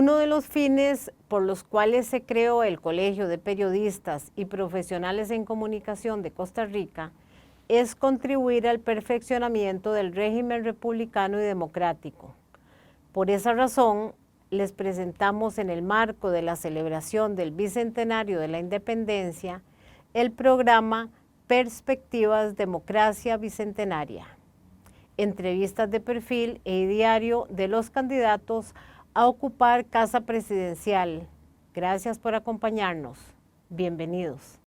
Uno de los fines por los cuales se creó el Colegio de Periodistas y Profesionales en Comunicación de Costa Rica es contribuir al perfeccionamiento del régimen republicano y democrático. Por esa razón, les presentamos en el marco de la celebración del Bicentenario de la Independencia el programa Perspectivas Democracia Bicentenaria. Entrevistas de perfil e diario de los candidatos a ocupar Casa Presidencial. Gracias por acompañarnos. Bienvenidos.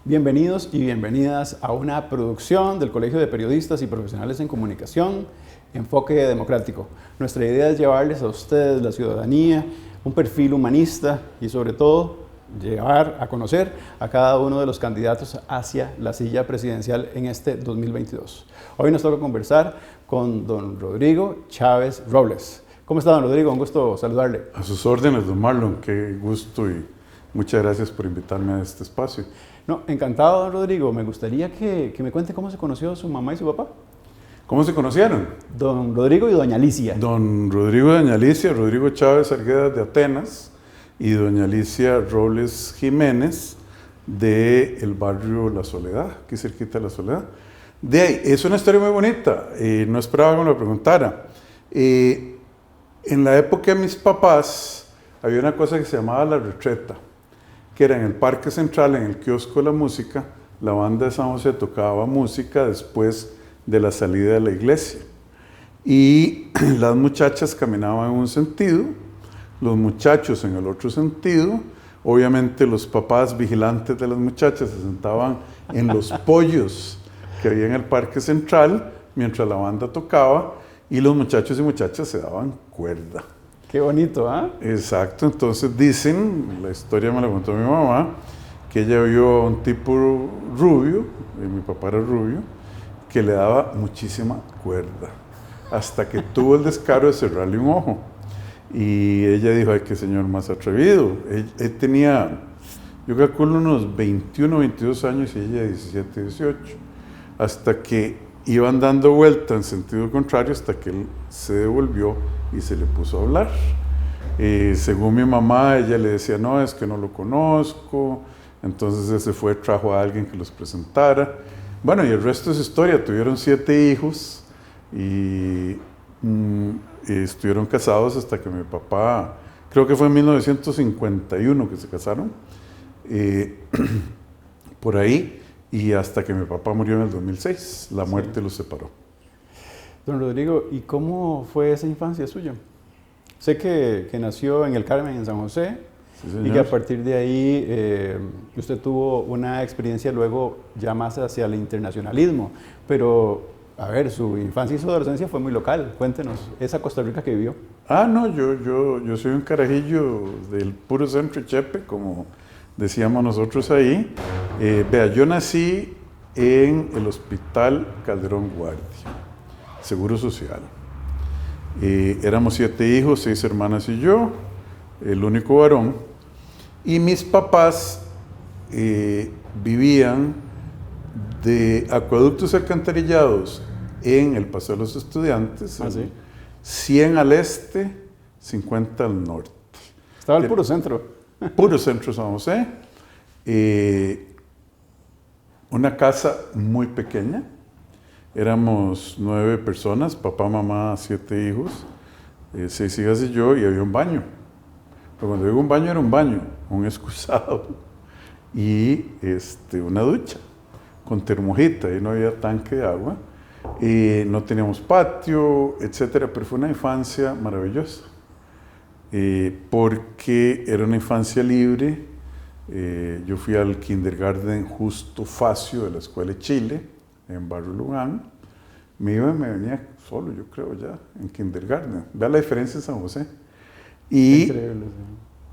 Bienvenidos y bienvenidas a una producción del Colegio de Periodistas y Profesionales en Comunicación, Enfoque Democrático. Nuestra idea es llevarles a ustedes, la ciudadanía, un perfil humanista y sobre todo llevar a conocer a cada uno de los candidatos hacia la silla presidencial en este 2022. Hoy nos toca conversar con don Rodrigo Chávez Robles. ¿Cómo está, don Rodrigo? Un gusto saludarle. A sus órdenes, don Marlon. Qué gusto y muchas gracias por invitarme a este espacio. No, encantado, don Rodrigo. Me gustaría que me cuente cómo se conoció su mamá y su papá. ¿Cómo se conocieron? Don Rodrigo y doña Alicia. Don Rodrigo y doña Alicia, Rodrigo Chávez Arguedas de Atenas y doña Alicia Robles Jiménez del barrio La Soledad, aquí cerquita de La Soledad. De ahí, es una historia muy bonita, no esperaba que me lo preguntara. En la época de mis papás había una cosa que se llamaba La Retreta, que era en el Parque Central, en el kiosco de la música. La banda de San José tocaba música después de la salida de la iglesia. Y las muchachas caminaban en un sentido, los muchachos en el otro sentido. Obviamente los papás vigilantes de las muchachas se sentaban en los pollos que había en el Parque Central mientras la banda tocaba y los muchachos y muchachas se daban cuerda. Qué bonito, ¿ah? Exacto, entonces dicen, la historia me la contó mi mamá, que ella vio a un tipo rubio, y mi papá era rubio, que le daba muchísima cuerda, hasta que tuvo el descaro de cerrarle un ojo. Y ella dijo, ay, qué señor más atrevido. Él tenía, yo calculo unos 21, 22 años y ella 17, 18, hasta que iban dando vuelta en sentido contrario hasta que él se devolvió y se le puso a hablar. Según mi mamá, ella le decía, no, es que no lo conozco. Entonces él se fue, trajo a alguien que los presentara. Bueno, y el resto es historia. Tuvieron 7 hijos y estuvieron casados hasta que mi papá, creo que fue en 1951 que se casaron, por ahí, y hasta que mi papá murió en el 2006. La muerte los separó. Don Rodrigo, ¿y cómo fue esa infancia suya? Sé que nació en el Carmen, en San José, sí, y que a partir de ahí usted tuvo una experiencia luego ya más hacia el internacionalismo, pero a ver, su infancia y su adolescencia fue muy local. Cuéntenos, esa Costa Rica que vivió. Ah, no, yo soy un carajillo del puro centro Chepe, como decíamos nosotros ahí. Vea, yo nací en el Hospital Calderón Guardia, Seguro Social. Éramos 7 hijos, 6 hermanas y yo, el único varón. Y mis papás vivían de acueductos alcantarillados en el Paseo de los Estudiantes, ¿sí? 100 al este, 50 al norte. Estaba el puro centro. Puro centro San José. Una casa muy pequeña. Éramos 9 personas, papá, mamá, 7 hijos, 6 hijas y yo, y había un baño. Pero cuando digo un baño, era un baño, un excusado y una ducha con termojita, y no había tanque de agua, y no teníamos patio, etcétera, pero fue una infancia maravillosa, porque era una infancia libre. Yo fui al kindergarten Justo Facio de la Escuela de Chile, en Barrio Lugán. Me iba y me venía solo, yo creo, ya, en kindergarten. Vea la diferencia en San José. Y increíble,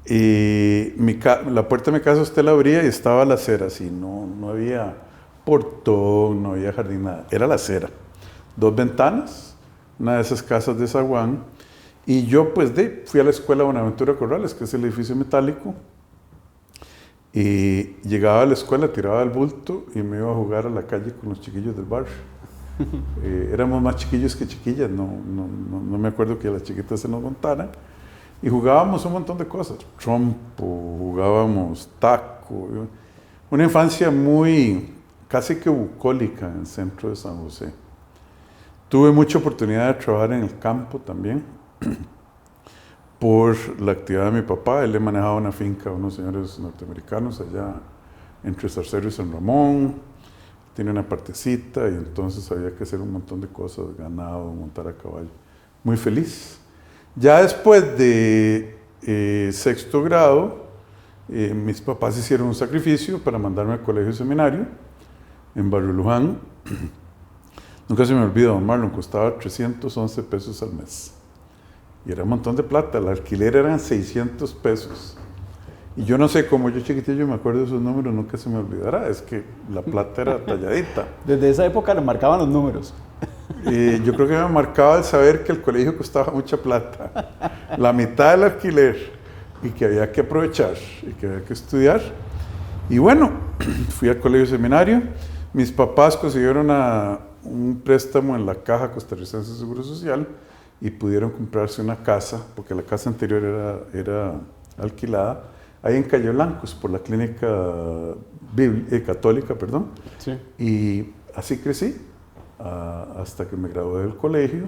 sí. La puerta de mi casa usted la abría y estaba la acera así, no había portón, no había jardín, nada. Era la acera. 2 ventanas, una de esas casas de zaguán. Y yo pues fui a la escuela Buenaventura Corrales, que es el edificio metálico. Y llegaba a la escuela, tiraba el bulto y me iba a jugar a la calle con los chiquillos del barrio. Éramos más chiquillos que chiquillas, no me acuerdo que las chiquitas se nos montaran. Y jugábamos un montón de cosas, trompo, jugábamos taco. Una infancia muy, casi que bucólica en el centro de San José. Tuve mucha oportunidad de trabajar en el campo también, por la actividad de mi papá. Él le manejaba una finca a unos señores norteamericanos allá entre Zarcero y San Ramón. Tiene una partecita y entonces había que hacer un montón de cosas, ganado, montar a caballo. Muy feliz. Ya después de sexto grado, mis papás hicieron un sacrificio para mandarme al colegio seminario en Barrio Luján. Nunca se me olvida, don Marlon, costaba 311 pesos al mes. Y era un montón de plata, el alquiler eran 600 pesos. Y yo no sé, como yo chiquitillo me acuerdo de esos números, nunca se me olvidará, es que la plata era talladita. Desde esa época le marcaban los números. Yo creo que me marcaba el saber que el colegio costaba mucha plata, la mitad del alquiler, y que había que aprovechar, y que había que estudiar. Y bueno, fui al colegio seminario, mis papás consiguieron un préstamo en la Caja Costarricense de Seguro Social, y pudieron comprarse una casa, porque la casa anterior era alquilada, ahí en Calle Blancos, por la clínica católica, perdón. Sí. Y así crecí, hasta que me gradué del colegio.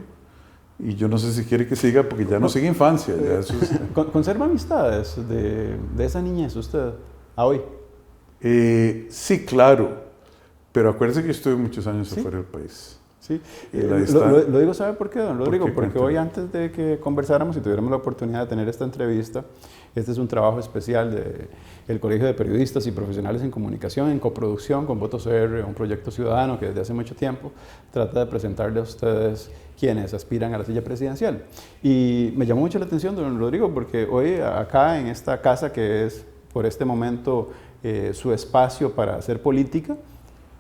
Y yo no sé si quiere que siga, porque ya no sigue infancia. Ya eso es, ¿Conserva amistades de esa niñez usted a hoy? sí, claro, pero acuérdese que yo estuve muchos años ¿Sí? afuera del país. Sí, Y lo digo, ¿sabe por qué, don Rodrigo? ¿Por qué? Porque Cuéntame. hoy, antes de que conversáramos y tuviéramos la oportunidad de tener esta entrevista, este es un trabajo especial del Colegio de Periodistas y Profesionales en Comunicación, en coproducción con Voto CR, un proyecto ciudadano que desde hace mucho tiempo trata de presentarle a ustedes quienes aspiran a la silla presidencial. Y me llamó mucho la atención, don Rodrigo, porque hoy acá en esta casa, que es por este momento su espacio para hacer política,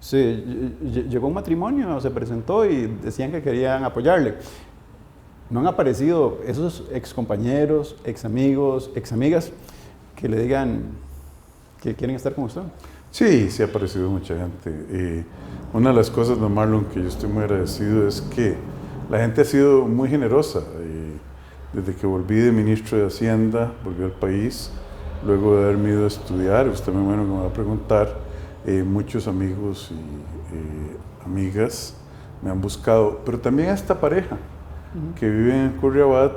llegó un matrimonio, se presentó y decían que querían apoyarle. ¿No han aparecido esos excompañeros, examigos, examigas que le digan que quieren estar con usted? Sí, sí ha aparecido mucha gente. Una de las cosas, don Marlon, que yo estoy muy agradecido es que la gente ha sido muy generosa. Desde que volví de ministro de Hacienda, volví al país, luego de haberme ido a estudiar, usted me va a preguntar, muchos amigos y amigas me han buscado, pero también esta pareja que vive en Curriabat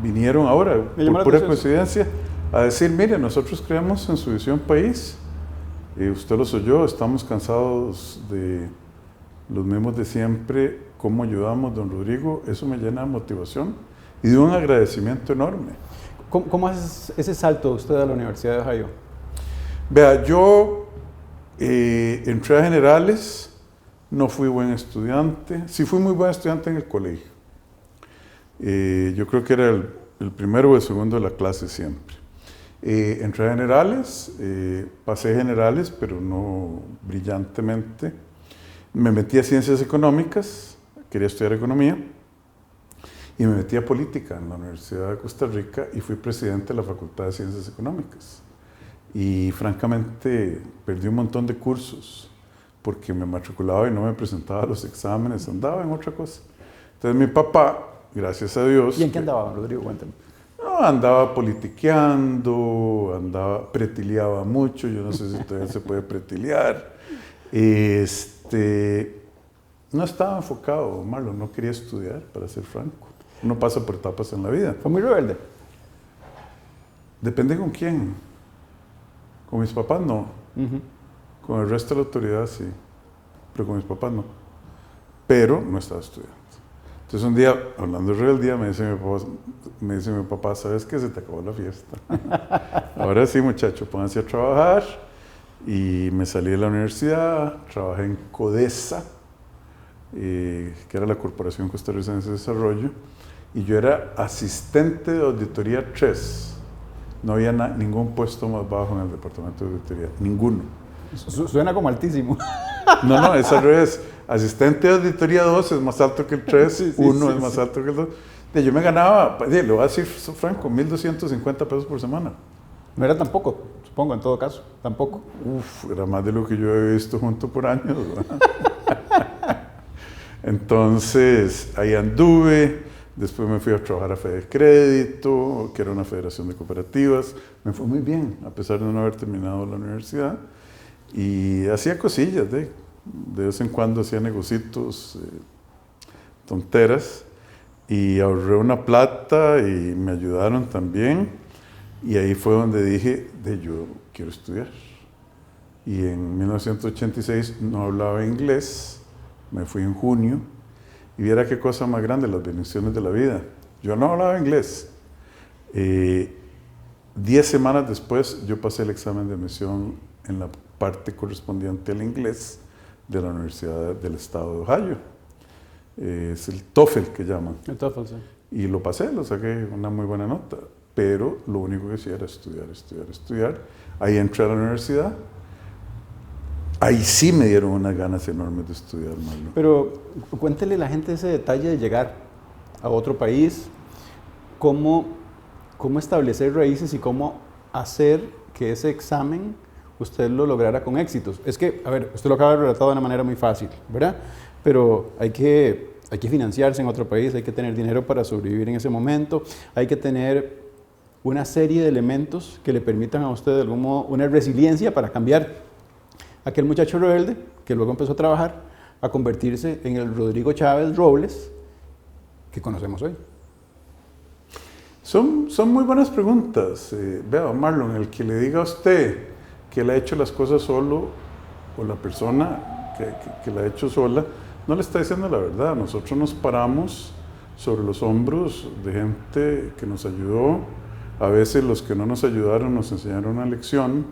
vinieron ahora, por pura coincidencia, a decir, mire, nosotros creemos en su visión país, usted los oyó, estamos cansados de los mismos de siempre, cómo ayudamos, don Rodrigo, eso me llena de motivación y de un agradecimiento enorme. ¿Cómo hace ese salto usted a la Universidad de Ohio? Vea, yo entré a generales, no fui buen estudiante, sí fui muy buen estudiante en el colegio. Yo creo que era el primero o el segundo de la clase siempre. Entré a generales, pasé generales, pero no brillantemente. Me metí a ciencias económicas, quería estudiar economía, y me metí a política en la Universidad de Costa Rica y fui presidente de la Facultad de Ciencias Económicas. Y francamente perdí un montón de cursos porque me matriculaba y no me presentaba a los exámenes, andaba en otra cosa. Entonces mi papá, gracias a Dios... ¿Y en qué andaba, don Rodrigo? Cuéntame. No, andaba politiqueando, pretileaba mucho, yo no sé si todavía se puede pretilear. No estaba enfocado, Marlon, no quería estudiar, para ser franco. Uno pasa por etapas en la vida. ¿Fue muy rebelde? Depende con quién. Con mis papás no. Con el resto de la autoridad sí. Pero con mis papás no. Pero no estaba estudiando. Entonces un día, hablando de rebeldía, me dice mi papá, ¿sabes qué? Se te acabó la fiesta. Ahora sí, muchacho, pónganse a trabajar. Y me salí de la universidad, trabajé en CODESA, que era la Corporación Costarricense de Desarrollo, y yo era asistente de auditoría 3. No había ningún puesto más bajo en el departamento de auditoría, ninguno. Suena como altísimo. No, es al revés. asistente de auditoría 2 es más alto que el 3, Sí, sí, 1 sí, es más sí. alto que el 2. Yo me ganaba, le voy a decir franco, 1.250 pesos por semana. No era tampoco, supongo, en todo caso, tampoco. Uf, era más de lo que yo he visto junto por años. Entonces, ahí anduve, después me fui a trabajar a Fede Crédito, que era una federación de cooperativas. Me fue muy bien, a pesar de no haber terminado la universidad. Y hacía cosillas, de vez en cuando hacía negocitos, tonteras. Y ahorré una plata y me ayudaron también. Y ahí fue donde dije, yo quiero estudiar. Y en 1986 no hablaba inglés, me fui en junio. Y viera qué cosa más grande, las bendiciones de la vida. Yo no hablaba inglés. 10 semanas después yo pasé el examen de admisión en la parte correspondiente al inglés de la Universidad del Estado de Ohio. Es el TOEFL que llaman. El TOEFL, sí. Y lo pasé, lo saqué una muy buena nota. Pero lo único que hacía era estudiar. Ahí entré a la universidad. Ahí sí me dieron unas ganas enormes de estudiar, Marlon. Pero cuéntele a la gente ese detalle de llegar a otro país, cómo establecer raíces y cómo hacer que ese examen usted lo lograra con éxitos. Es que, a ver, usted lo acaba de relatar de una manera muy fácil, ¿verdad? Pero hay que financiarse en otro país, hay que tener dinero para sobrevivir en ese momento, hay que tener una serie de elementos que le permitan a usted de algún modo una resiliencia para cambiar aquel muchacho rebelde que luego empezó a trabajar a convertirse en el Rodrigo Chávez Robles que conocemos hoy. Son muy buenas preguntas. Vea, Marlon, el que le diga a usted que él ha hecho las cosas solo, o la persona que la ha hecho sola, no le está diciendo la verdad. Nosotros nos paramos sobre los hombros de gente que nos ayudó. A veces los que no nos ayudaron nos enseñaron una lección.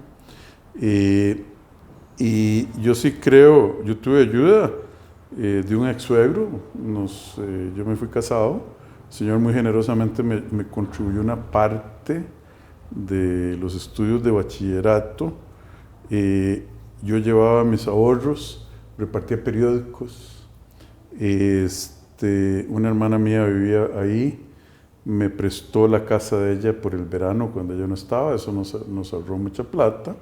Y yo sí creo, yo tuve ayuda de un ex suegro. Yo me fui casado. El Señor muy generosamente me contribuyó una parte de los estudios de bachillerato. Yo llevaba mis ahorros, repartía periódicos. Una hermana mía vivía ahí, me prestó la casa de ella por el verano cuando ella no estaba, eso nos ahorró mucha plata.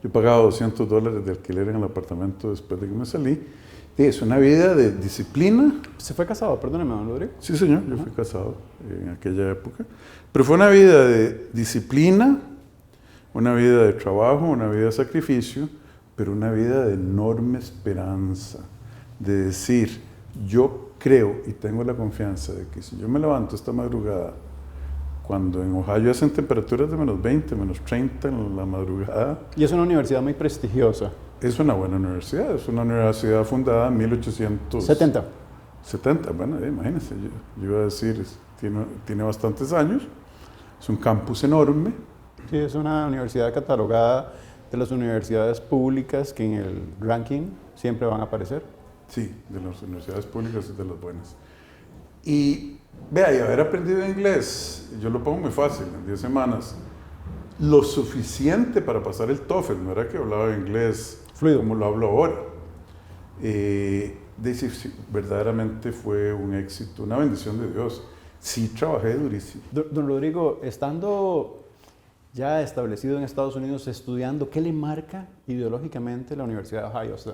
Yo pagaba $200 de alquiler en el apartamento después de que me salí. Es una vida de disciplina. ¿Se fue casado? Perdóneme, don Rodrigo. Sí, señor, yo fui casado en aquella época. Pero fue una vida de disciplina, una vida de trabajo, una vida de sacrificio, pero una vida de enorme esperanza. De decir, yo creo y tengo la confianza de que si yo me levanto esta madrugada, cuando en Ohio hacen temperaturas de -20, -30 en la madrugada. Y es una universidad muy prestigiosa. Es una buena universidad, es una universidad fundada en 1870. 70, bueno, imagínense, yo iba a decir, tiene bastantes años, es un campus enorme. Sí, es una universidad catalogada de las universidades públicas que en el ranking siempre van a aparecer. Sí, de las universidades públicas es de las buenas. Y vea, y haber aprendido inglés, yo lo pongo muy fácil, en 10 semanas, lo suficiente para pasar el TOEFL, no era que hablaba inglés fluido como lo hablo ahora. Verdaderamente fue un éxito, una bendición de Dios. Sí, trabajé durísimo. Don Rodrigo, estando ya establecido en Estados Unidos, estudiando, ¿qué le marca ideológicamente la Universidad de Ohio a usted?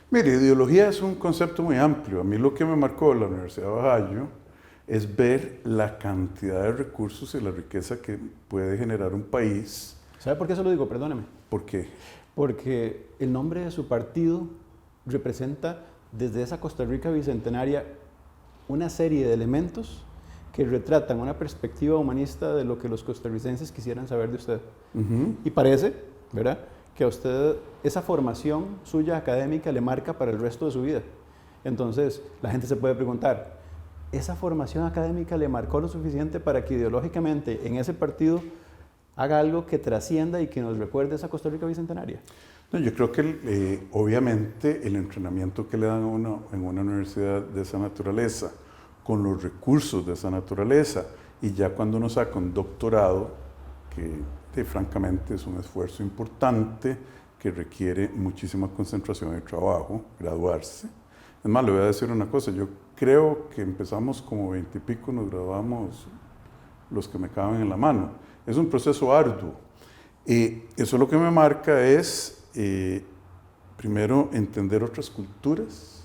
Mire, ideología es un concepto muy amplio. A mí lo que me marcó la Universidad de Ohio es ver la cantidad de recursos y la riqueza que puede generar un país. ¿Sabe por qué se lo digo? Perdóneme. ¿Por qué? Porque el nombre de su partido representa desde esa Costa Rica bicentenaria una serie de elementos que retratan una perspectiva humanista de lo que los costarricenses quisieran saber de usted. Y parece, ¿verdad?, que a usted esa formación suya académica le marca para el resto de su vida. Entonces, la gente se puede preguntar, ¿esa formación académica le marcó lo suficiente para que ideológicamente en ese partido haga algo que trascienda y que nos recuerde esa Costa Rica bicentenaria? No, yo creo que obviamente el entrenamiento que le dan a uno en una universidad de esa naturaleza, con los recursos de esa naturaleza, y ya cuando uno saca un doctorado, que francamente es un esfuerzo importante, que requiere muchísima concentración y trabajo, graduarse. Es más, le voy a decir una cosa, yo creo que empezamos como 20 y pico, nos graduamos los que me caben en la mano. Es un proceso arduo. Eso lo que me marca es, primero, entender otras culturas,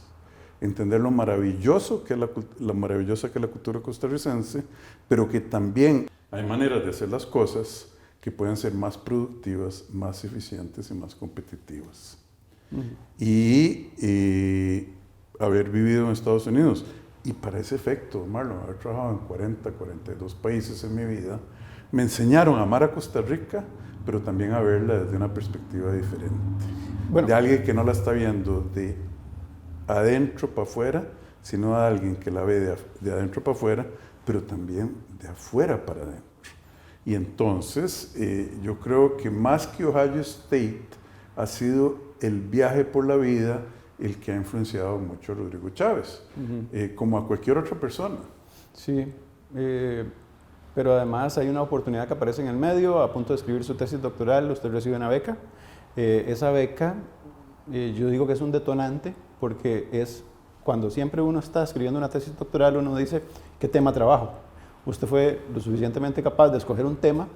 entender lo maravilloso que es la maravillosa que es la cultura costarricense, pero que también hay maneras de hacer las cosas que pueden ser más productivas, más eficientes y más competitivas. Y haber vivido en Estados Unidos, y para ese efecto, Marlon, haber trabajado en 42 países en mi vida, me enseñaron a amar a Costa Rica, pero también a verla desde una perspectiva diferente. Bueno, de alguien que no la está viendo de adentro para afuera, sino de alguien que la ve de adentro para afuera, pero también de afuera para adentro. Y entonces, yo creo que más que Ohio State, ha sido el viaje por la vida el que ha influenciado mucho a Rodrigo Chávez, como a cualquier otra persona. Sí, pero además hay una oportunidad que aparece en el medio, a punto de escribir su tesis doctoral, usted recibe una beca. Esa beca, yo digo que es un detonante, porque es cuando siempre uno está escribiendo una tesis doctoral, uno dice, ¿qué tema trabajo? Usted fue lo suficientemente capaz de escoger un tema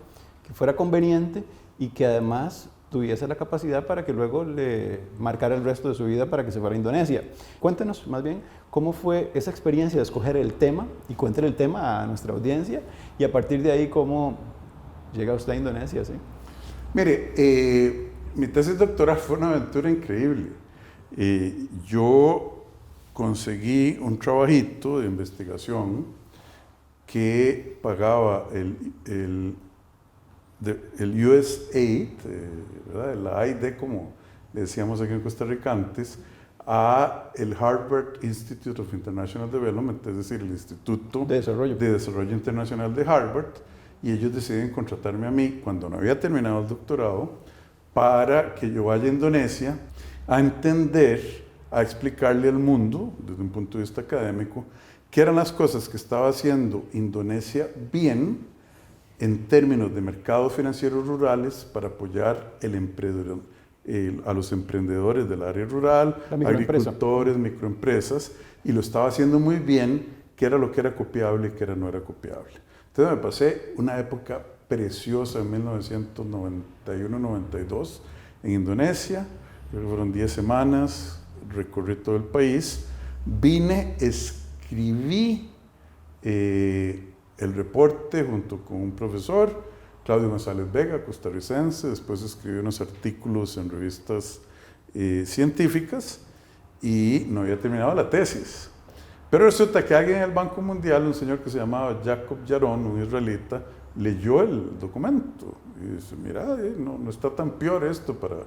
que fuera conveniente y que además tuviese la capacidad para que luego le marcara el resto de su vida para que se fuera a Indonesia. Cuéntenos más bien cómo fue esa experiencia de escoger el tema, y cuéntele el tema a nuestra audiencia, y a partir de ahí cómo llega usted a Indonesia, ¿sí? Mire, mi tesis doctoral fue una aventura increíble. Yo conseguí un trabajito de investigación que pagaba el USAID, el AID, como le decíamos aquí en Costa Rica antes, a el Harvard Institute of International Development, es decir, el Instituto de Desarrollo Internacional de Harvard, y ellos deciden contratarme a mí cuando no había terminado el doctorado para que yo vaya a Indonesia a entender, a explicarle al mundo, desde un punto de vista académico, qué eran las cosas que estaba haciendo Indonesia bien en términos de mercados financieros rurales para apoyar a los emprendedores del área rural, agricultores, microempresas, y lo estaba haciendo muy bien, qué era lo que era copiable y qué no era copiable. Entonces me pasé una época preciosa en 1991-92 en Indonesia, creo que fueron 10 semanas, recorrí todo el país, vine, escribí el reporte junto con un profesor, Claudio González Vega, costarricense, después escribí unos artículos en revistas científicas y no había terminado la tesis. Pero resulta que alguien en el Banco Mundial, un señor que se llamaba Jacob Yaron, un israelita, leyó el documento y dice, mira, no está tan peor esto para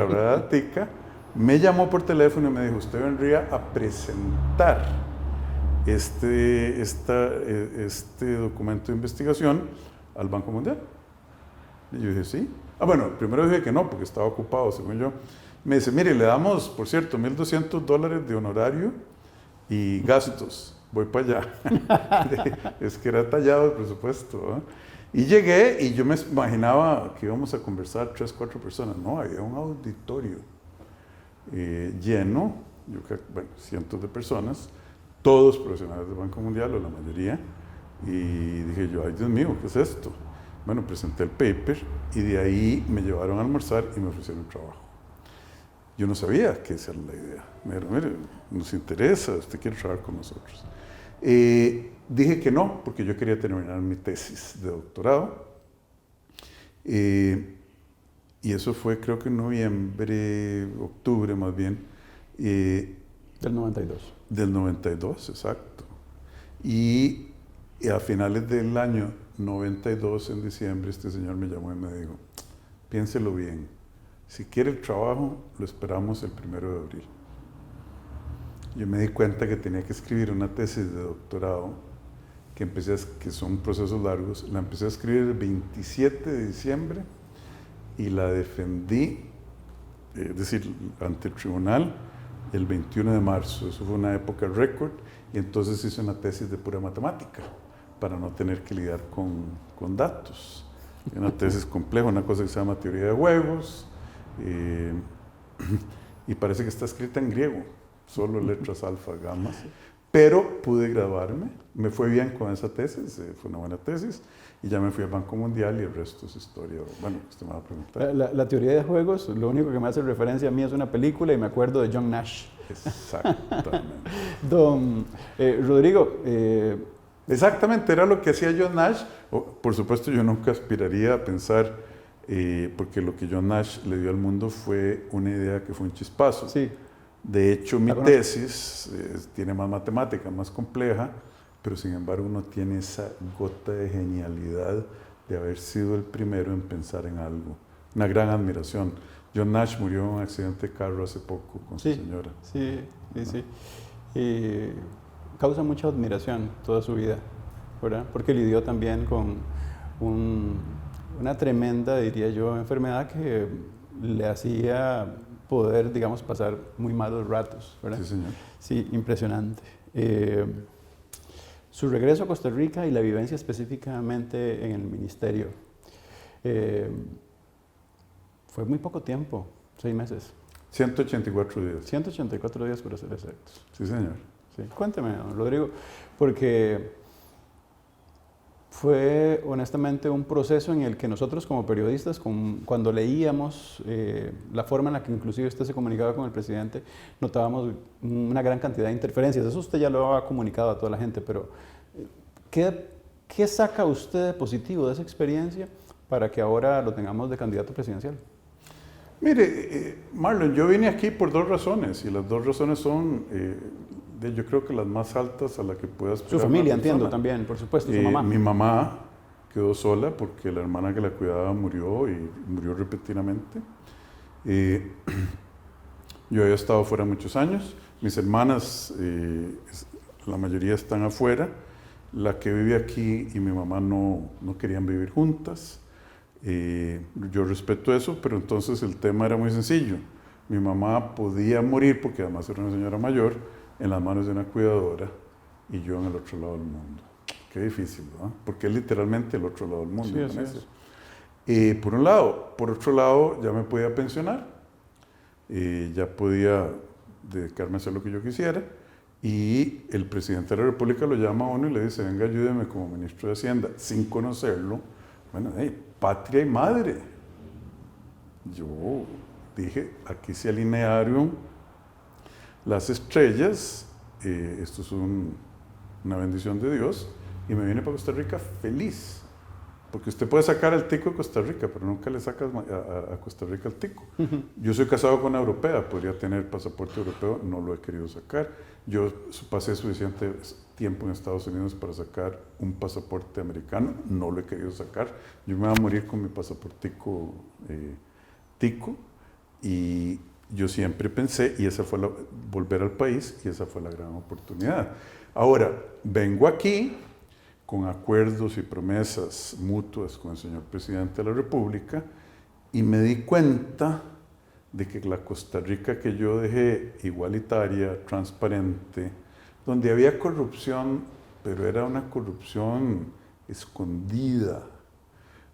hablar tica. Me llamó por teléfono y me dijo, usted vendría a presentar este documento de investigación al Banco Mundial. Y yo dije, sí. Bueno, primero dije que no, porque estaba ocupado, según yo. Me dice, mire, le damos, por cierto, $1,200 de honorario y gastos. Voy para allá. Es que era tallado el presupuesto, ¿eh? Y llegué y yo me imaginaba que íbamos a conversar 3, 4 personas. No, había un auditorio lleno, cientos de personas, todos profesionales del Banco Mundial, o la mayoría, y dije yo, ay Dios mío, ¿qué es esto? Bueno, presenté el paper y de ahí me llevaron a almorzar y me ofrecieron trabajo. Yo no sabía que esa era la idea. Me dijeron, mire, nos interesa, usted quiere trabajar con nosotros. Dije que no, porque yo quería terminar mi tesis de doctorado. Y eso fue, creo que en noviembre, octubre más bien. Del 92. Del 92, exacto. Y a finales del año 92, en diciembre, este señor me llamó y me dijo, piénselo bien, si quiere el trabajo, lo esperamos el 1 de abril. Yo me di cuenta que tenía que escribir una tesis de doctorado, que son procesos largos. La empecé a escribir el 27 de diciembre y la defendí, es decir, ante el tribunal, el 21 de marzo. Eso fue una época récord, y entonces hice una tesis de pura matemática para no tener que lidiar con datos. Una tesis compleja, una cosa que se llama teoría de juegos, eh, y parece que está escrita en griego, solo letras alfa, gamas, pero pude graduarme, me fue bien con esa tesis, fue una buena tesis, y ya me fui al Banco Mundial y el resto es historia. Bueno, usted me va a preguntar. La teoría de juegos, lo único que me hace referencia a mí es una película y me acuerdo de John Nash. Exactamente. Don Rodrigo. Exactamente, era lo que hacía John Nash. Por supuesto, yo nunca aspiraría a pensar, porque lo que John Nash le dio al mundo fue una idea que fue un chispazo. Sí. De hecho, mi tesis tiene más matemática, más compleja, pero sin embargo uno tiene esa gota de genialidad de haber sido el primero en pensar en algo. Una gran admiración. John Nash murió en un accidente de carro hace poco con su señora. Sí. Y causa mucha admiración toda su vida, ¿verdad? Porque lidió también con una tremenda, diría yo, enfermedad que le hacía poder, digamos, pasar muy malos ratos, ¿verdad? Sí, señor. Sí, impresionante. Su regreso a Costa Rica y la vivencia específicamente en el ministerio. Fue muy poco tiempo, 6 meses. 184 días. 184 días para ser exactos. Sí, señor. Sí. Cuénteme, don Rodrigo, porque fue honestamente un proceso en el que nosotros como periodistas, cuando leíamos la forma en la que inclusive usted se comunicaba con el presidente, notábamos una gran cantidad de interferencias. Eso usted ya lo ha comunicado a toda la gente, pero ¿qué saca usted de positivo de esa experiencia para que ahora lo tengamos de candidato presidencial? Mire, Marlon, yo vine aquí por 2 razones, y las 2 razones son, yo creo que las más altas a las que pueda aspirar. Su familia, entiendo, también, por supuesto, su mamá. Mi mamá quedó sola porque la hermana que la cuidaba murió, y murió repentinamente. Yo había estado fuera muchos años. Mis hermanas, la mayoría están afuera. La que vive aquí y mi mamá no querían vivir juntas. Yo respeto eso, pero entonces el tema era muy sencillo. Mi mamá podía morir, porque además era una señora mayor, en las manos de una cuidadora, y yo en el otro lado del mundo. Qué difícil, ¿no? Porque es literalmente el otro lado del mundo. Sí, así es. Por un lado. Por otro lado, ya me podía pensionar, ya podía dedicarme a hacer lo que yo quisiera, y el presidente de la República lo llama a uno y le dice: venga, ayúdeme como ministro de Hacienda, sin conocerlo. Bueno, patria y madre. Yo dije, aquí se alinearon las estrellas, esto es una bendición de Dios, y me vine para Costa Rica feliz. Porque usted puede sacar al tico de Costa Rica, pero nunca le sacas a Costa Rica al tico. Yo soy casado con una europea, podría tener pasaporte europeo, no lo he querido sacar. Yo pasé suficiente tiempo en Estados Unidos para sacar un pasaporte americano, no lo he querido sacar. Yo me voy a morir con mi pasaportico tico, y yo siempre pensé, y esa fue volver al país, y esa fue la gran oportunidad. Ahora, vengo aquí con acuerdos y promesas mutuas con el señor presidente de la República, y me di cuenta de que la Costa Rica que yo dejé igualitaria, transparente, donde había corrupción, pero era una corrupción escondida,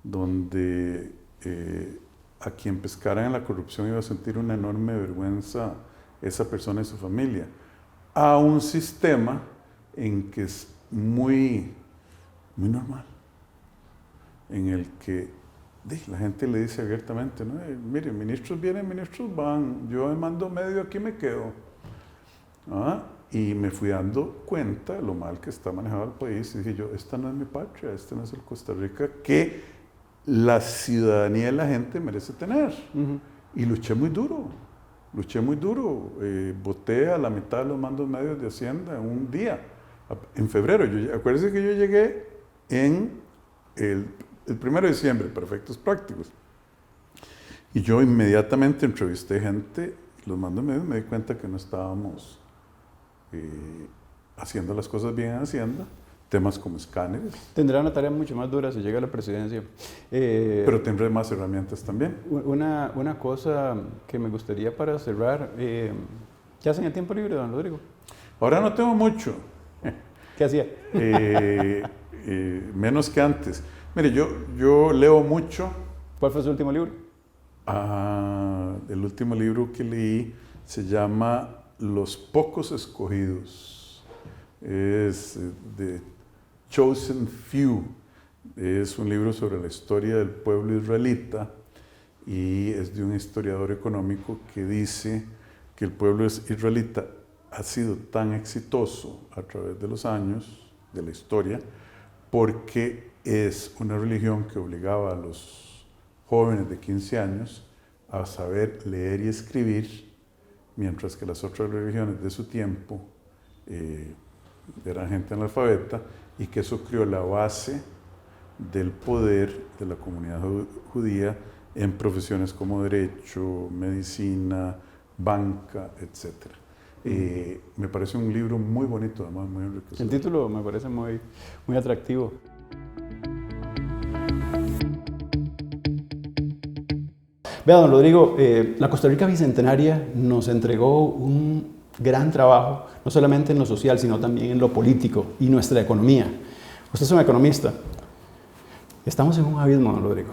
donde a quien pescara en la corrupción iba a sentir una enorme vergüenza esa persona y su familia, a un sistema en que es muy normal, en el que la gente le dice abiertamente, ¿no? Mire, ministros vienen, ministros van, yo me mando medio, aquí me quedo. Y me fui dando cuenta de lo mal que está manejado el país, y dije yo, esta no es mi patria, este no es el Costa Rica que la ciudadanía de la gente merece tener. Y luché muy duro, voté a la mitad de los mandos medios de Hacienda en un día, en febrero. Acuérdense que yo llegué en el 1 de diciembre, para efectos prácticos. Y yo inmediatamente entrevisté gente, los mandos medios, me di cuenta que no estábamos haciendo las cosas bien en Hacienda, temas como escáneres. Tendrá una tarea mucho más dura si llega a la presidencia. Pero tendré más herramientas también. Una cosa que me gustaría para cerrar, ¿qué hacen en el tiempo libre, don Rodrigo? Ahora no tengo mucho. ¿Qué hacía? Menos que antes. Mire, yo leo mucho. ¿Cuál fue su último libro? El último libro que leí se llama Los pocos escogidos. Es The Chosen Few. Es un libro sobre la historia del pueblo israelita y es de un historiador económico que dice que el pueblo israelita ha sido tan exitoso a través de los años, de la historia, porque es una religión que obligaba a los jóvenes de 15 años a saber leer y escribir, mientras que las otras religiones de su tiempo eran gente analfabeta, y que eso creó la base del poder de la comunidad judía en profesiones como derecho, medicina, banca, etc. Me parece un libro muy bonito, además muy enriquecedor. El título me parece muy atractivo. Vea, don Rodrigo, la Costa Rica Bicentenaria nos entregó un gran trabajo, no solamente en lo social, sino también en lo político y nuestra economía. Usted es un economista. Estamos en un abismo, don Rodrigo.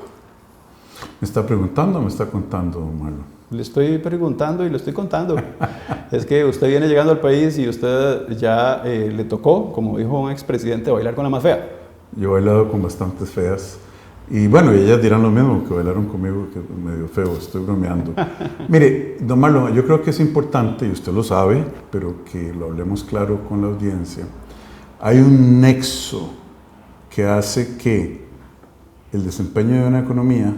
¿Me está preguntando o me está contando, don Marlon? Le estoy preguntando y le estoy contando. Es que usted viene llegando al país y usted ya le tocó, como dijo un expresidente, bailar con la más fea. Yo he bailado con bastantes feas. Y bueno, ellas dirán lo mismo, que bailaron conmigo, que es medio feo, estoy bromeando. Mire, don Marlon, yo creo que es importante, y usted lo sabe, pero que lo hablemos claro con la audiencia. Hay un nexo que hace que el desempeño de una economía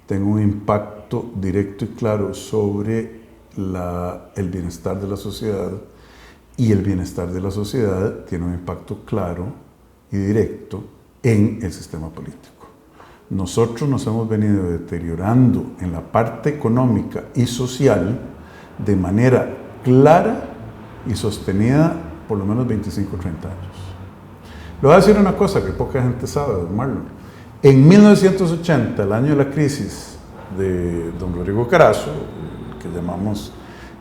tenga un impacto directo y claro sobre el bienestar de la sociedad, y el bienestar de la sociedad tiene un impacto claro y directo en el sistema político. Nosotros nos hemos venido deteriorando en la parte económica y social de manera clara y sostenida por lo menos 25 o 30 años. Le voy a decir una cosa que poca gente sabe, don Marlon. En 1980, el año de la crisis de don Rodrigo Carazo, que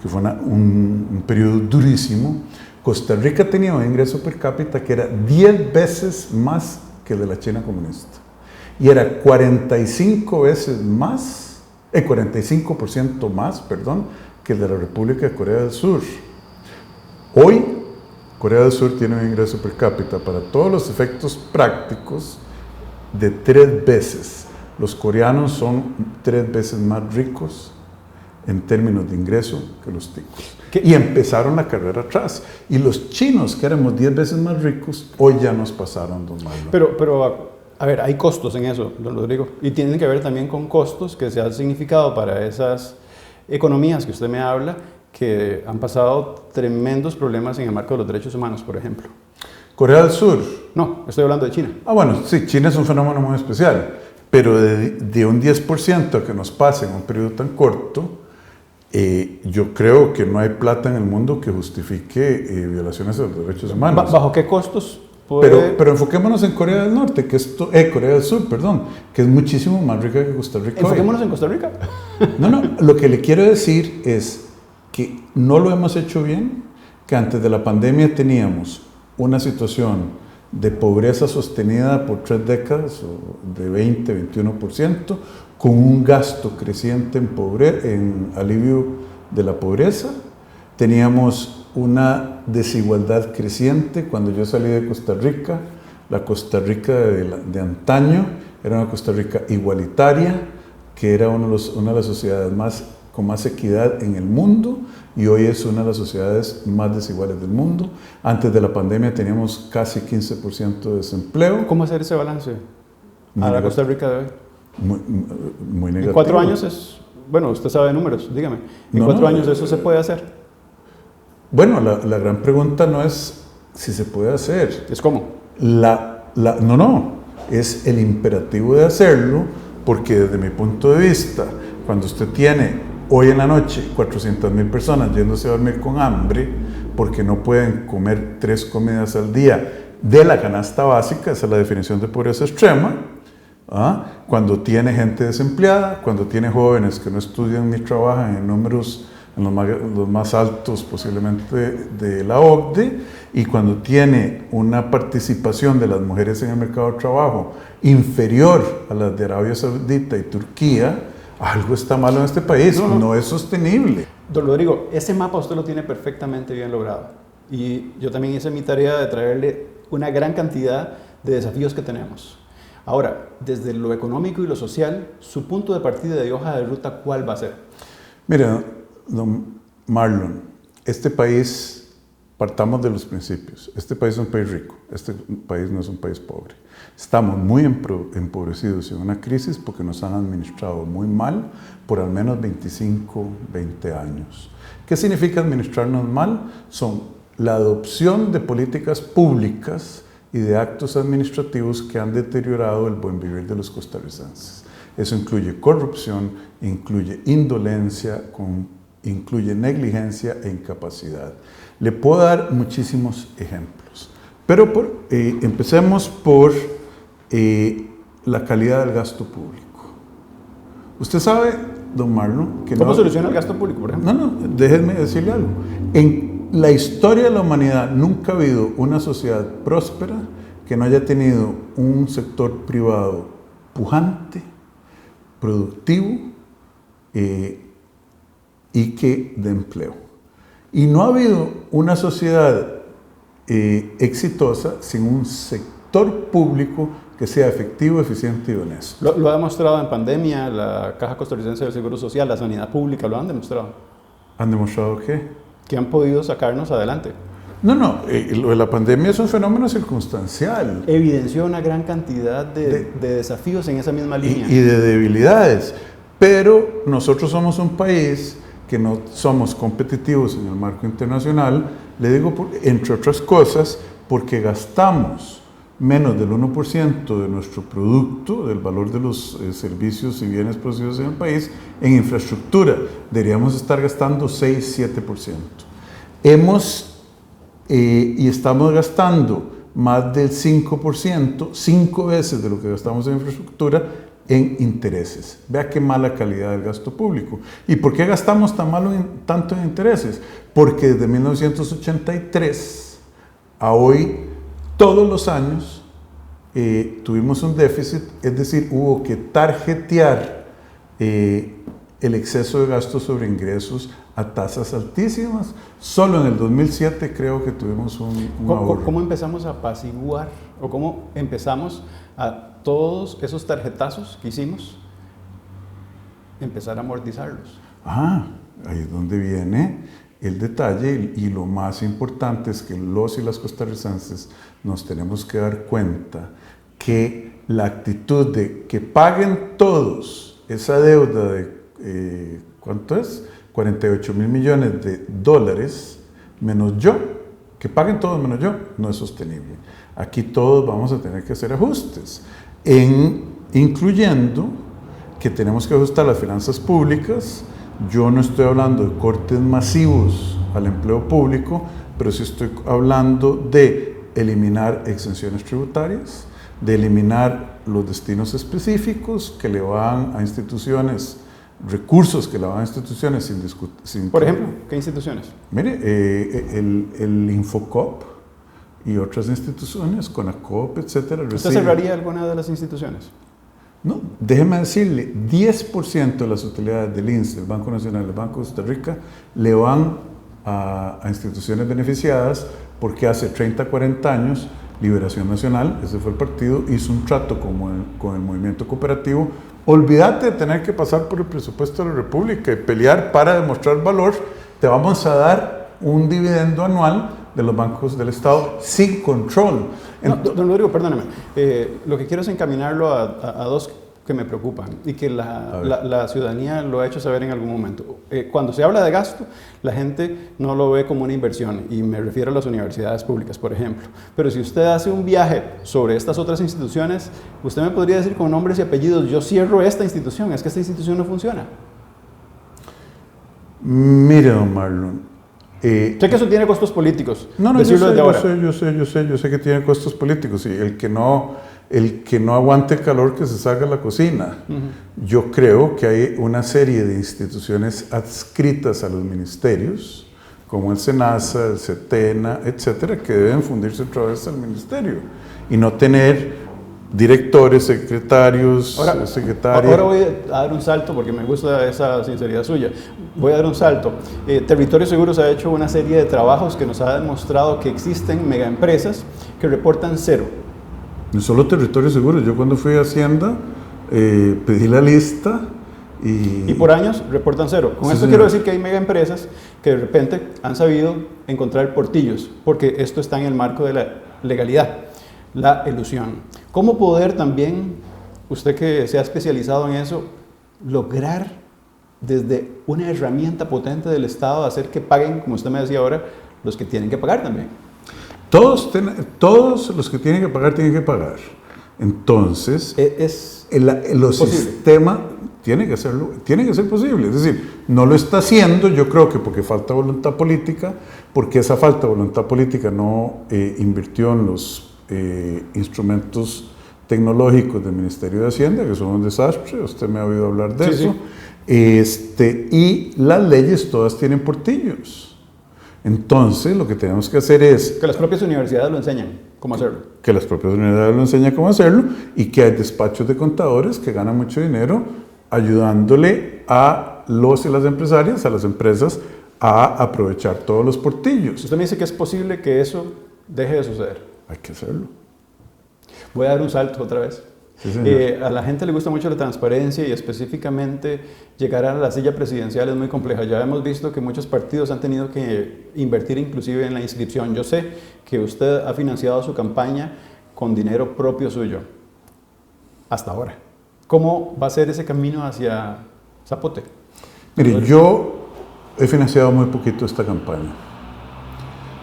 fue un periodo durísimo, Costa Rica tenía un ingreso per cápita que era 10 veces más que el de la China comunista. Y era 45% más que el de la República de Corea del Sur. Hoy, Corea del Sur tiene un ingreso per cápita para todos los efectos prácticos de 3 veces. Los coreanos son 3 veces más ricos en términos de ingreso que los ticos. Y empezaron la carrera atrás. Y los chinos, que éramos 10 veces más ricos, hoy ya nos pasaron, don Marlon. Pero a ver, hay costos en eso, don Rodrigo, y tienen que ver también con costos que se han significado para esas economías que usted me habla, que han pasado tremendos problemas en el marco de los derechos humanos, por ejemplo. ¿Corea del Sur? No, estoy hablando de China. Bueno, sí, China es un fenómeno muy especial, pero de un 10% que nos pase en un periodo tan corto, yo creo que no hay plata en el mundo que justifique violaciones de los derechos humanos. ¿Bajo qué costos? Pero enfoquémonos en Corea del Norte, Corea del Sur, perdón, que es muchísimo más rica que Costa Rica. Enfoquémonos en Costa Rica. No, lo que le quiero decir es que no lo hemos hecho bien, que antes de la pandemia teníamos una situación de pobreza sostenida por 3 décadas, de 20-21%, con un gasto creciente en alivio de la pobreza. Teníamos una desigualdad creciente. Cuando yo salí de Costa Rica, la Costa Rica de antaño era una Costa Rica igualitaria, que era una de las sociedades con más equidad en el mundo, y hoy es una de las sociedades más desiguales del mundo. Antes de la pandemia teníamos casi 15% de desempleo. ¿Cómo hacer ese balance a la Costa Rica de hoy? Muy negativo. En 4 años bueno, usted sabe de números, dígame. En 4 años eso se puede hacer. Bueno, la gran pregunta no es si se puede hacer. ¿Es cómo? Es el imperativo de hacerlo, porque desde mi punto de vista, cuando usted tiene hoy en la noche 400,000 personas yéndose a dormir con hambre, porque no pueden comer 3 comidas al día de la canasta básica, esa es la definición de pobreza extrema, cuando tiene gente desempleada, cuando tiene jóvenes que no estudian ni trabajan en números los más altos posiblemente de la OCDE, y cuando tiene una participación de las mujeres en el mercado de trabajo inferior a las de Arabia Saudita y Turquía, algo está malo en este país, no es sostenible. Don Rodrigo, ese mapa usted lo tiene perfectamente bien logrado. Y yo también hice mi tarea de traerle una gran cantidad de desafíos que tenemos. Ahora, desde lo económico y lo social, su punto de partida de hoja de ruta, ¿cuál va a ser? Mira, don Marlon, este país, partamos de los principios. Este país es un país rico, este país no es un país pobre. Estamos muy empobrecidos en una crisis porque nos han administrado muy mal por al menos 25, 20 años. ¿Qué significa administrarnos mal? Son la adopción de políticas públicas y de actos administrativos que han deteriorado el buen vivir de los costarricenses. Eso incluye corrupción, incluye indolencia, incluye negligencia e incapacidad. Le puedo dar muchísimos ejemplos, pero empecemos por la calidad del gasto público. Usted sabe, don Marlon, que ¿Cómo soluciona el gasto público, por ejemplo? No, déjenme decirle algo. En la historia de la humanidad nunca ha habido una sociedad próspera que no haya tenido un sector privado pujante, productivo y que de empleo. Y no ha habido una sociedad exitosa sin un sector público que sea efectivo, eficiente y honesto. Lo ha demostrado en pandemia, la Caja Costarricense del Seguro Social, la sanidad pública, lo han demostrado. ¿Han demostrado qué? Que han podido sacarnos adelante. No, lo de la pandemia es un fenómeno circunstancial. Evidenció una gran cantidad de desafíos en esa misma línea. Y de debilidades. Pero nosotros somos un país que no somos competitivos en el marco internacional, le digo, entre otras cosas, porque gastamos menos del 1% de nuestro producto, del valor de los servicios y bienes producidos en el país, en infraestructura. Deberíamos estar gastando 6-7%. Y estamos gastando más del 5%, 5 veces de lo que gastamos en infraestructura, en intereses. Vea qué mala calidad del gasto público. ¿Y por qué gastamos tanto en intereses? Porque desde 1983 a hoy, todos los años, tuvimos un déficit, es decir, hubo que tarjetear el exceso de gastos sobre ingresos a tasas altísimas. Solo en el 2007 creo que tuvimos un ahorro. ¿Cómo empezamos a apaciguar o cómo empezamos a todos esos tarjetazos que hicimos, empezar a amortizarlos? Ahí es donde viene el detalle y lo más importante es que los y las costarricenses nos tenemos que dar cuenta que la actitud de que paguen todos esa deuda de, ¿cuánto es? 48 mil millones de dólares menos yo, que paguen todos menos yo, no es sostenible. Aquí todos vamos a tener que hacer ajustes, incluyendo que tenemos que ajustar las finanzas públicas. Yo no estoy hablando de cortes masivos al empleo público, pero sí estoy hablando de eliminar exenciones tributarias, de eliminar los destinos específicos que le van a instituciones, recursos que le van a instituciones sin Por ejemplo, ¿qué instituciones? Mire, el Infocop y otras instituciones, CONACOP, etcétera. ¿Usted cerraría alguna de las instituciones? No, déjeme decirle, 10% de las utilidades del INSS, del Banco Nacional, del Banco de Costa Rica, le van a instituciones beneficiadas porque hace 30, 40 años Liberación Nacional, ese fue el partido, hizo un trato con el movimiento cooperativo. Olvídate de tener que pasar por el presupuesto de la República y pelear para demostrar valor, te vamos a dar un dividendo anual de los bancos del Estado sin control. No, don Rodrigo, perdóneme. Lo que quiero es encaminarlo a dos que me preocupan y que la ciudadanía lo ha hecho saber en algún momento. Cuando se habla de gasto, la gente no lo ve como una inversión y me refiero a las universidades públicas, por ejemplo. Pero si usted hace un viaje sobre estas otras instituciones, usted me podría decir con nombres y apellidos, yo cierro esta institución, es que esta institución no funciona. Mire, don Marlon, sé que eso tiene costos políticos. No, yo sé que tiene costos políticos y el que no aguante el calor que se salga a la cocina. Yo creo que hay una serie de instituciones adscritas a los ministerios, como el SENASA, el CETENA, etcétera, que deben fundirse otra vez al ministerio y no tener directores, secretarios, secretarias. Ahora voy a dar un salto porque me gusta esa sinceridad suya. Voy a dar un salto. Territorios Seguros ha hecho una serie de trabajos que nos ha demostrado que existen megaempresas que reportan cero. No solo Territorios Seguros, yo cuando fui a Hacienda pedí la lista y por años reportan cero. Con esto quiero decir que hay megaempresas que de repente han sabido encontrar portillos, porque esto está en el marco de la legalidad, la elusión. ¿Cómo poder también, usted que se ha especializado en eso, lograr desde una herramienta potente del Estado hacer que paguen, como usted me decía ahora, los que tienen que pagar también? Todos los que tienen que pagar, tienen que pagar. Entonces, los sistemas tienen que ser posible. Es decir, no lo está haciendo, yo creo que porque falta voluntad política, porque esa falta de voluntad política no invirtió en los instrumentos tecnológicos del Ministerio de Hacienda, que son un desastre, usted me ha oído hablar de eso. Sí. Y las leyes todas tienen portillos. Entonces, lo que tenemos que hacer es... Que las propias universidades lo enseñan cómo hacerlo. Que las propias universidades lo enseñan cómo hacerlo y que hay despachos de contadores que ganan mucho dinero ayudándole a los y las empresarias, a las empresas, a aprovechar todos los portillos. Usted me dice que es posible que eso deje de suceder. Hay que hacerlo. Voy a dar un salto otra vez. Sí, señor. A la gente le gusta mucho la transparencia y específicamente llegar a la silla presidencial es muy compleja. Ya hemos visto que muchos partidos han tenido que invertir inclusive en la inscripción. Yo sé que usted ha financiado su campaña con dinero propio suyo, hasta ahora. ¿Cómo va a ser ese camino hacia Zapote? Mire, yo he financiado muy poquito esta campaña.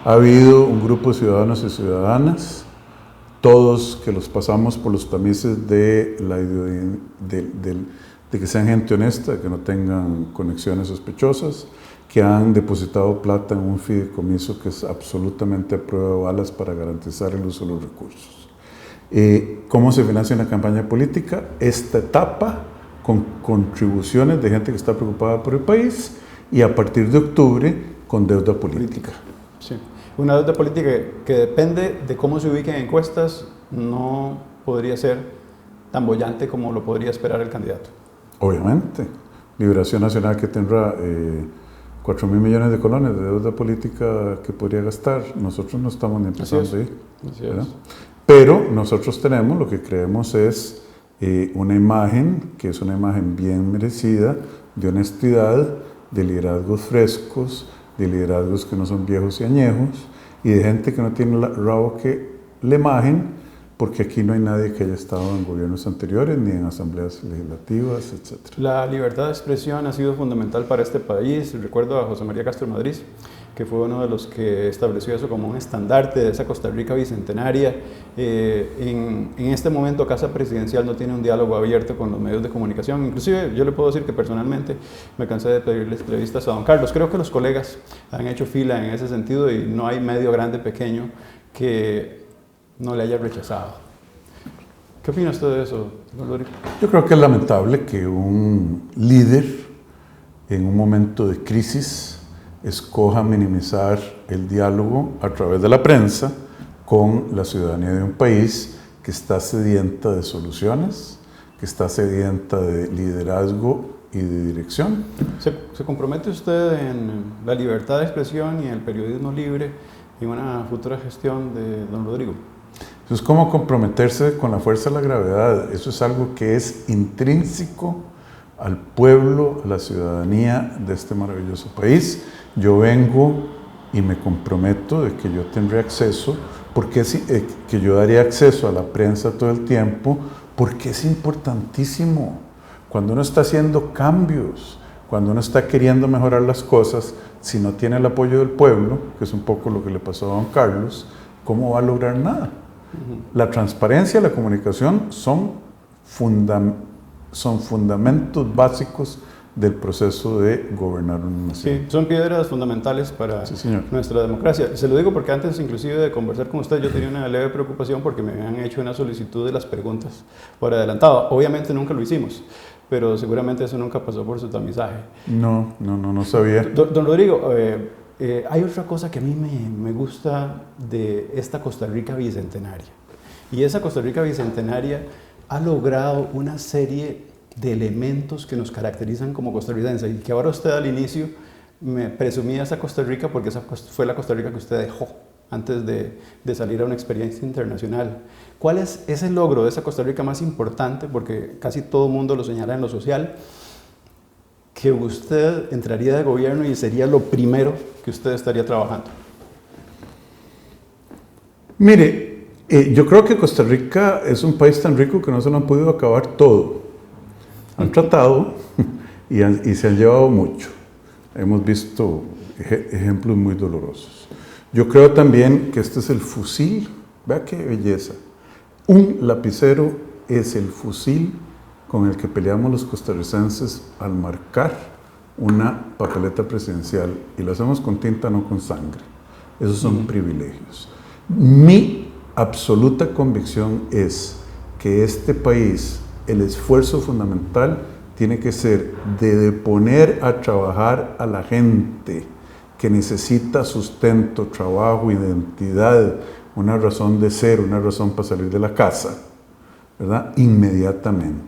Ha habido un grupo de ciudadanos y ciudadanas, todos que los pasamos por los tamices de que sean gente honesta, que no tengan conexiones sospechosas, que han depositado plata en un fideicomiso que es absolutamente a prueba de balas para garantizar el uso de los recursos. ¿Cómo se financia una campaña política? Esta etapa con contribuciones de gente que está preocupada por el país y a partir de octubre con deuda política. Sí. Una deuda política que depende de cómo se ubiquen encuestas, no podría ser tan boyante como lo podría esperar el candidato. Obviamente. Liberación Nacional que tendrá 4.000 millones de colones de deuda política que podría gastar. Nosotros no estamos ni empezando ahí. Pero nosotros tenemos, lo que creemos es una imagen, que es una imagen bien merecida, de honestidad, de liderazgos frescos, de liderazgos que no son viejos y añejos, y de gente que no tiene el rabo que le majen, porque aquí no hay nadie que haya estado en gobiernos anteriores, ni en asambleas legislativas, etc. La libertad de expresión ha sido fundamental para este país. Recuerdo a José María Castro Madrid, que fue uno de los que estableció eso como un estandarte de esa Costa Rica bicentenaria. En este momento Casa Presidencial no tiene un diálogo abierto con los medios de comunicación. Inclusive yo le puedo decir que personalmente me cansé de pedirle entrevistas a don Carlos. Creo que los colegas han hecho fila en ese sentido y no hay medio grande, pequeño que no le haya rechazado. ¿Qué opina usted de eso, don Rodrigo? Yo creo que es lamentable que un líder en un momento de crisis escoja minimizar el diálogo a través de la prensa con la ciudadanía de un país que está sedienta de soluciones, que está sedienta de liderazgo y de dirección. ¿Se compromete usted en la libertad de expresión y en el periodismo libre en una futura gestión de don Rodrigo? Eso es como comprometerse con la fuerza de la gravedad. Eso es algo que es intrínseco al pueblo, a la ciudadanía de este maravilloso país. Yo vengo y me comprometo de que yo tendré acceso, que yo daría acceso a la prensa todo el tiempo, porque es importantísimo. Cuando uno está haciendo cambios, cuando uno está queriendo mejorar las cosas, si no tiene el apoyo del pueblo, que es un poco lo que le pasó a don Carlos, ¿cómo va a lograr nada? La transparencia y la comunicación son fundamentos básicos del proceso de gobernar una nación. Sí, son piedras fundamentales para nuestra democracia. Se lo digo porque antes inclusive de conversar con usted yo tenía una leve preocupación porque me habían hecho una solicitud de las preguntas por adelantado. Obviamente nunca lo hicimos, pero seguramente eso nunca pasó por su tamizaje. No sabía. Don Rodrigo, hay otra cosa que a mí me gusta de esta Costa Rica bicentenaria Y esa Costa Rica bicentenaria ha logrado una serie de elementos que nos caracterizan como costarricenses y que ahora usted al inicio me presumía esa Costa Rica porque esa fue la Costa Rica que usted dejó antes de salir a una experiencia internacional. ¿Cuál es ese logro de esa Costa Rica más importante? Porque casi todo el mundo lo señala en lo social, que usted entraría de gobierno y sería lo primero que usted estaría trabajando. Mire, yo creo que Costa Rica es un país tan rico que no se lo han podido acabar todo. Han tratado y se han llevado mucho. Hemos visto ejemplos muy dolorosos. Yo creo también que este es el fusil, vea qué belleza. Un lapicero es el fusil con el que peleamos los costarricenses al marcar una papeleta presidencial y lo hacemos con tinta, no con sangre. Esos son privilegios. Mi absoluta convicción es que este país, el esfuerzo fundamental tiene que ser de poner a trabajar a la gente que necesita sustento, trabajo, identidad, una razón de ser, una razón para salir de la casa, ¿verdad? Inmediatamente.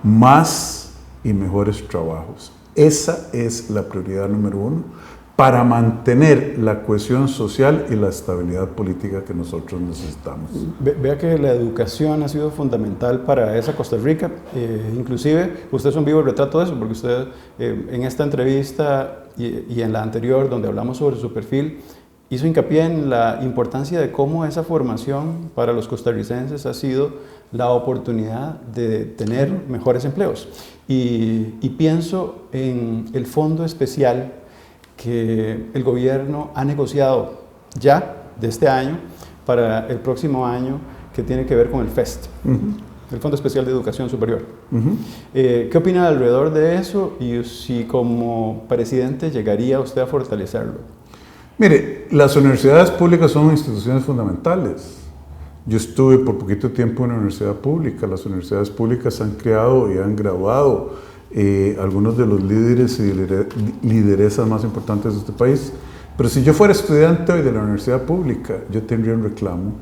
Más y mejores trabajos. Esa es la prioridad número 1 para mantener la cohesión social y la estabilidad política que nosotros necesitamos. Vea que la educación ha sido fundamental para esa Costa Rica, inclusive usted es un vivo retrato de eso, porque usted en esta entrevista y en la anterior donde hablamos sobre su perfil, hizo hincapié en la importancia de cómo esa formación para los costarricenses ha sido la oportunidad de tener mejores empleos. Y pienso en el fondo especial que el gobierno ha negociado ya de este año para el próximo año, que tiene que ver con el FEST, el Fondo Especial de Educación Superior. ¿Qué opina alrededor de eso y si como presidente llegaría usted a fortalecerlo? Mire, las universidades públicas son instituciones fundamentales. Yo estuve por poquito tiempo en una universidad pública. Las universidades públicas han creado y han graduado algunos de los líderes y lideresas más importantes de este país. Pero si yo fuera estudiante hoy de la universidad pública, yo tendría un reclamo.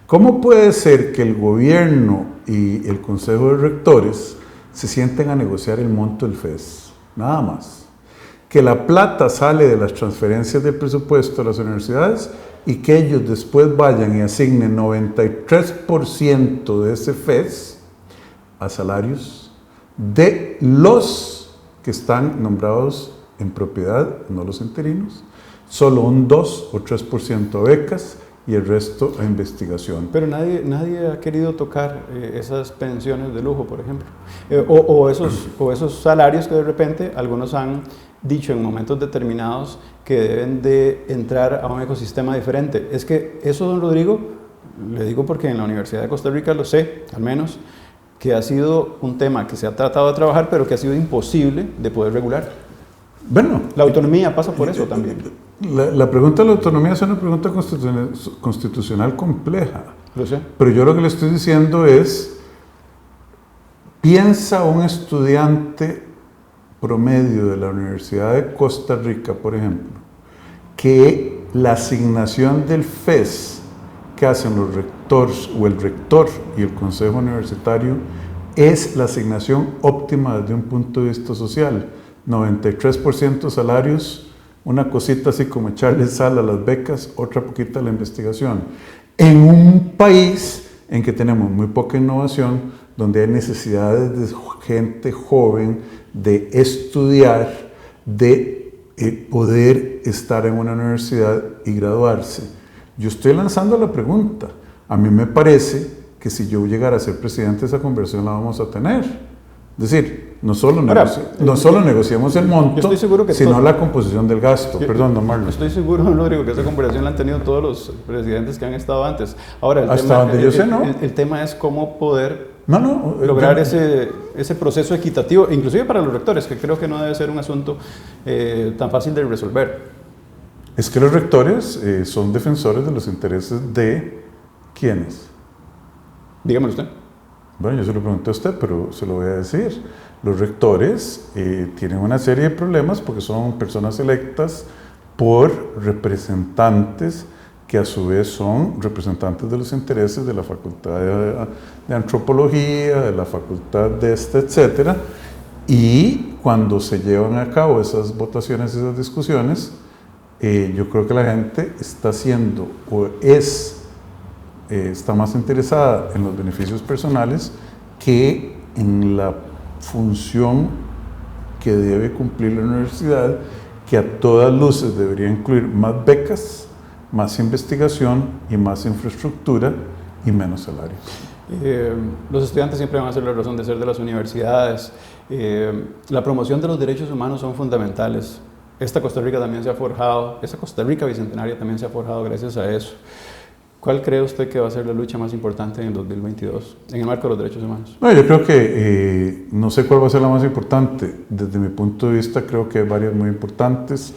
¿Cómo puede ser que el gobierno y el consejo de rectores se sienten a negociar el monto del FES? Nada más. Que la plata sale de las transferencias del presupuesto a las universidades y que ellos después vayan y asignen 93% de ese FES a salarios de los que están nombrados en propiedad, no los interinos, solo un 2 o 3% a becas y el resto a investigación. Pero nadie ha querido tocar esas pensiones de lujo, por ejemplo, o esos salarios que de repente algunos han dicho en momentos determinados que deben de entrar a un ecosistema diferente. Es que eso, don Rodrigo, le digo porque en la Universidad de Costa Rica lo sé, al menos, que ha sido un tema que se ha tratado de trabajar, pero que ha sido imposible de poder regular. Bueno, la autonomía pasa por eso también. La pregunta de la autonomía es una pregunta constitucional compleja. Lo sé. Pero yo lo que le estoy diciendo es, piensa un estudiante promedio de la Universidad de Costa Rica, por ejemplo, que la asignación del FES que hacen los rectores o el rector y el consejo universitario es la asignación óptima desde un punto de vista social. 93% salarios, una cosita así como echarle sal a las becas, otra poquita a la investigación. En un país en que tenemos muy poca innovación, donde hay necesidades de gente joven, de estudiar, de poder estar en una universidad y graduarse. Yo estoy lanzando la pregunta. A mí me parece que si yo llegara a ser presidente, esa conversación la vamos a tener. Es decir, no solo negociamos el monto, sino la composición del gasto. Perdón, don Marlon. Estoy seguro, don Rodrigo, que esa conversación la han tenido todos los presidentes que han estado antes. Ahora, el tema es cómo poder lograr ese proceso equitativo, inclusive para los rectores, que creo que no debe ser un asunto tan fácil de resolver. Es que los rectores son defensores de los intereses de ¿quiénes? Dígamelo usted. Bueno, yo se lo pregunté a usted, pero se lo voy a decir. Los rectores tienen una serie de problemas porque son personas electas por representantes que a su vez son representantes de los intereses de la Facultad de Antropología, de la Facultad de etcétera, y cuando se llevan a cabo esas votaciones, esas discusiones, yo creo que la gente está haciendo o está más interesada en los beneficios personales que en la función que debe cumplir la universidad, que a todas luces debería incluir más becas, más investigación y más infraestructura y menos salarios. Los estudiantes siempre van a ser la razón de ser de las universidades. La promoción de los derechos humanos son fundamentales. Esta Costa Rica también se ha forjado, esta Costa Rica bicentenaria también se ha forjado gracias a eso. ¿Cuál cree usted que va a ser la lucha más importante en el 2022 en el marco de los derechos humanos? No, yo creo que no sé cuál va a ser la más importante. Desde mi punto de vista creo que hay varias muy importantes.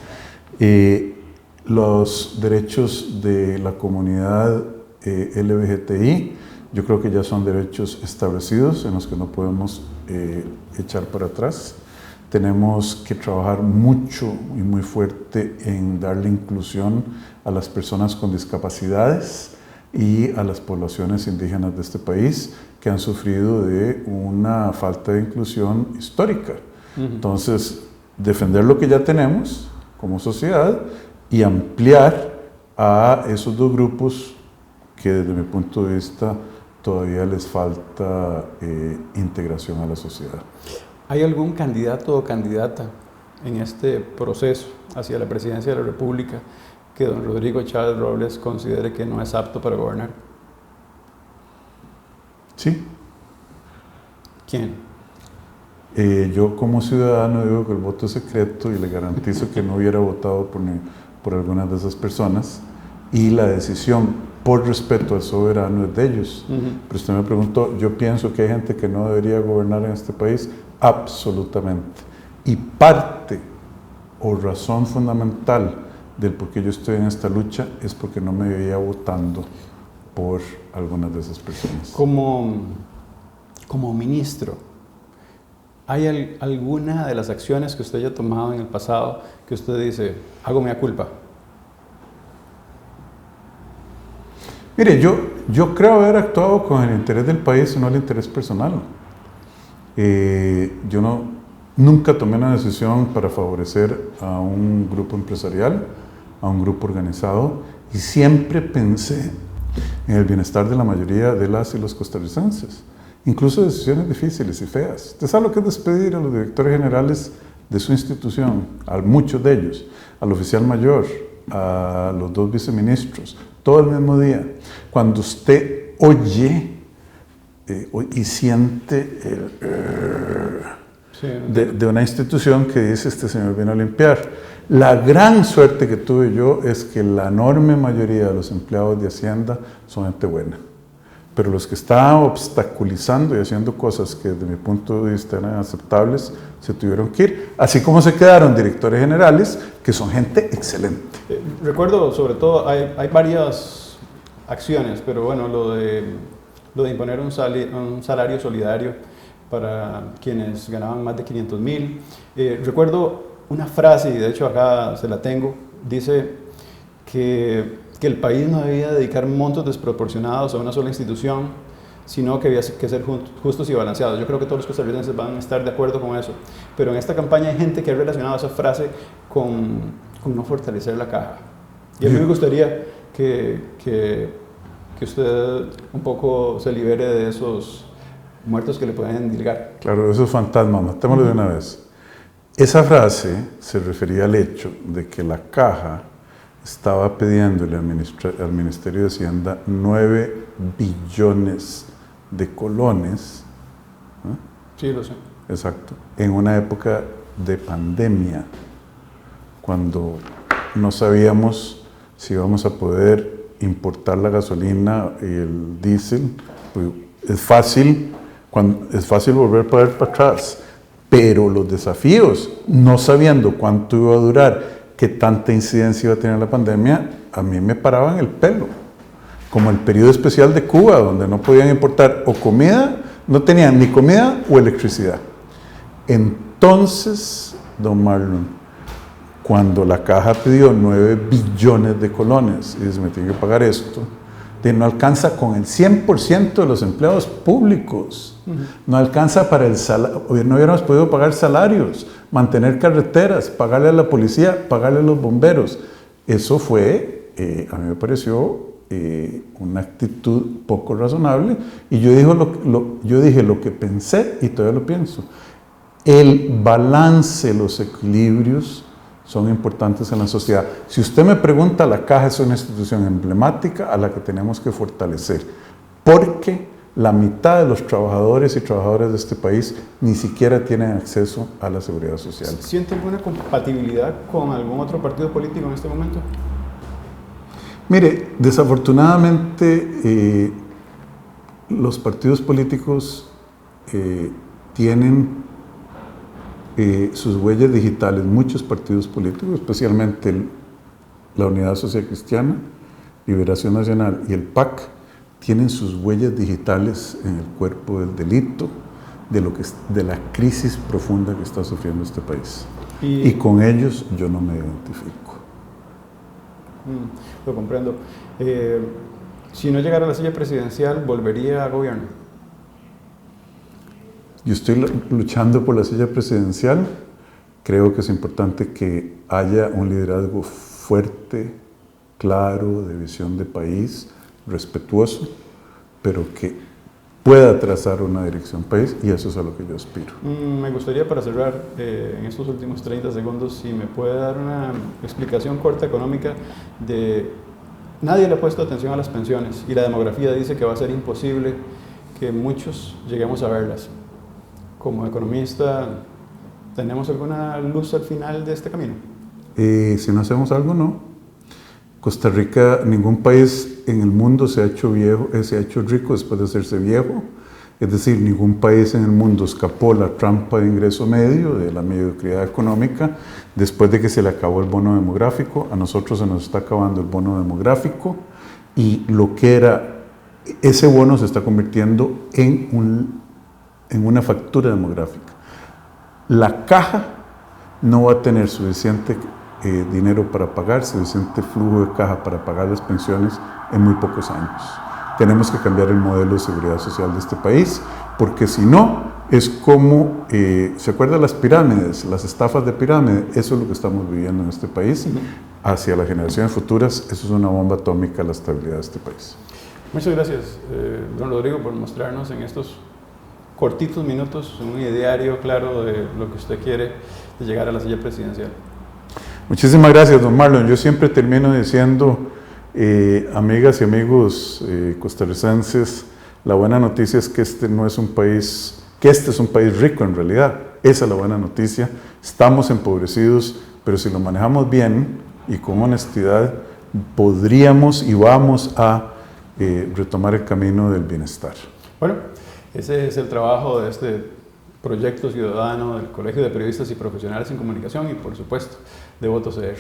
Los derechos de la comunidad LGBTI, yo creo que ya son derechos establecidos en los que no podemos echar para atrás. Tenemos que trabajar mucho y muy fuerte en darle inclusión a las personas con discapacidades y a las poblaciones indígenas de este país que han sufrido de una falta de inclusión histórica. Entonces, defender lo que ya tenemos como sociedad y ampliar a esos dos grupos que desde mi punto de vista todavía les falta integración a la sociedad. ¿Hay algún candidato o candidata en este proceso hacia la presidencia de la República que don Rodrigo Chávez Robles considere que no es apto para gobernar? Sí. ¿Quién? Yo como ciudadano digo que el voto es secreto y le garantizo que no hubiera votado por algunas de esas personas, y la decisión por respeto al soberano es de ellos. Pero usted me preguntó, yo pienso que hay gente que no debería gobernar en este país, absolutamente. Y parte o razón fundamental del por qué yo estoy en esta lucha es porque no me veía votando por algunas de esas personas. Como ministro, ¿hay alguna de las acciones que usted haya tomado en el pasado que usted dice, hago mea culpa? Mire, yo creo haber actuado con el interés del país y no el interés personal. Yo nunca tomé una decisión para favorecer a un grupo empresarial, a un grupo organizado, y siempre pensé en el bienestar de la mayoría de las y los costarricenses, incluso decisiones difíciles y feas. ¿Usted sabe lo que es despedir a los directores generales de su institución, a muchos de ellos, al oficial mayor, a los dos viceministros, todo el mismo día? Cuando usted oye y siente de una institución que dice, este señor viene a limpiar. La gran suerte que tuve yo es que la enorme mayoría de los empleados de Hacienda son gente buena, pero los que estaban obstaculizando y haciendo cosas que desde mi punto de vista eran aceptables, se tuvieron que ir, así como se quedaron directores generales que son gente excelente. Recuerdo, sobre todo, hay varias acciones, pero bueno, lo de imponer un salario solidario para quienes ganaban más de 500,000. Recuerdo una frase, y de hecho acá se la tengo, dice que el país no debía dedicar montos desproporcionados a una sola institución, sino que había que ser justos y balanceados. Yo creo que todos los costarricenses van a estar de acuerdo con eso, pero en esta campaña hay gente que ha relacionado esa frase con no fortalecer la caja. Y a mí me gustaría que usted un poco se libere de esos muertos que le pueden endilgar. Claro, esos fantasmas, matémoslo de una vez. Esa frase se refería al hecho de que la caja estaba pidiéndole al Ministerio de Hacienda 9 billones de colones. Sí, lo sé. Exacto. En una época de pandemia, cuando no sabíamos si íbamos a poder importar la gasolina y el diésel, pues es fácil volver para atrás, pero los desafíos, no sabiendo cuánto iba a durar, qué tanta incidencia iba a tener la pandemia, a mí me paraban el pelo, como el periodo especial de Cuba, donde no podían importar o comida, no tenían ni comida o electricidad. Entonces, don Marlon, cuando la caja pidió 9 billones de colones y dice, me tiene que pagar esto, no alcanza con el 100% de los empleados públicos, no alcanza para el salario, no hubiéramos podido pagar salarios, mantener carreteras, pagarle a la policía, pagarle a los bomberos. Eso fue, a mí me pareció una actitud poco razonable, y yo dije lo que pensé y todavía lo pienso. El balance, los equilibrios son importantes en la sociedad. Si usted me pregunta, la Caja es una institución emblemática a la que tenemos que fortalecer, porque la mitad de los trabajadores y trabajadoras de este país ni siquiera tienen acceso a la seguridad social. ¿Siente alguna compatibilidad con algún otro partido político en este momento? Mire, desafortunadamente los partidos políticos tienen sus huellas digitales, muchos partidos políticos, especialmente la Unidad Social Cristiana, Liberación Nacional y el PAC, tienen sus huellas digitales en el cuerpo del delito, de la crisis profunda que está sufriendo este país. Y con ellos yo no me identifico. Lo comprendo. Si no llegara a la silla presidencial, ¿volvería a gobierno? Yo estoy luchando por la silla presidencial. Creo que es importante que haya un liderazgo fuerte, claro, de visión de país, respetuoso, pero que pueda trazar una dirección país, y eso es a lo que yo aspiro. Me gustaría, para cerrar, en estos últimos 30 segundos, si me puede dar una explicación corta económica de... Nadie le ha puesto atención a las pensiones y la demografía dice que va a ser imposible que muchos lleguemos a verlas. Como economista, ¿tenemos alguna luz al final de este camino? Si no hacemos algo, no. Costa Rica, ningún país en el mundo se ha hecho rico después de hacerse viejo. Es decir, ningún país en el mundo escapó la trampa de ingreso medio, de la mediocridad económica, después de que se le acabó el bono demográfico. A nosotros se nos está acabando el bono demográfico, y lo que era ese bono se está convirtiendo en una factura demográfica. La Caja no va a tener suficiente dinero para pagar, suficiente flujo de caja para pagar las pensiones en muy pocos años. Tenemos que cambiar el modelo de seguridad social de este país, porque si no, es como, ¿se acuerdan las pirámides, las estafas de pirámide? Eso es lo que estamos viviendo en este país. Hacia las generaciones futuras, eso es una bomba atómica a la estabilidad de este país. Muchas gracias, don Rodrigo, por mostrarnos en estos cortitos minutos un ideario claro de lo que usted quiere de llegar a la silla presidencial. Muchísimas gracias, don Marlon. Yo siempre termino diciendo, amigas y amigos costarricenses, la buena noticia es que este es un país rico en realidad. Esa es la buena noticia. Estamos empobrecidos, pero si lo manejamos bien y con honestidad, podríamos y vamos a retomar el camino del bienestar. Bueno, ese es el trabajo de este proyecto ciudadano del Colegio de Periodistas y Profesionales en Comunicación y, por supuesto, de Voto CR.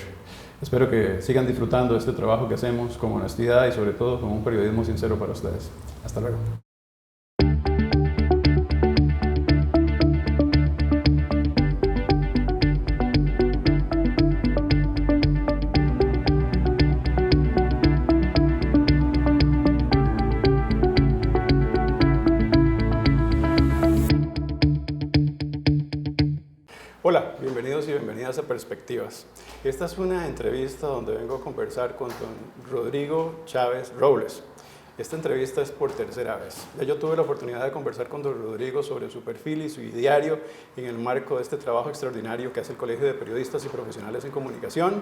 Espero que sigan disfrutando de este trabajo que hacemos con honestidad y, sobre todo, con un periodismo sincero para ustedes. Hasta luego. Hola, bienvenidos y bienvenidas a Perspectivas. Esta es una entrevista donde vengo a conversar con don Rodrigo Chávez Robles. Esta entrevista es por tercera vez. Ya yo tuve la oportunidad de conversar con don Rodrigo sobre su perfil y su ideario en el marco de este trabajo extraordinario que hace el Colegio de Periodistas y Profesionales en Comunicación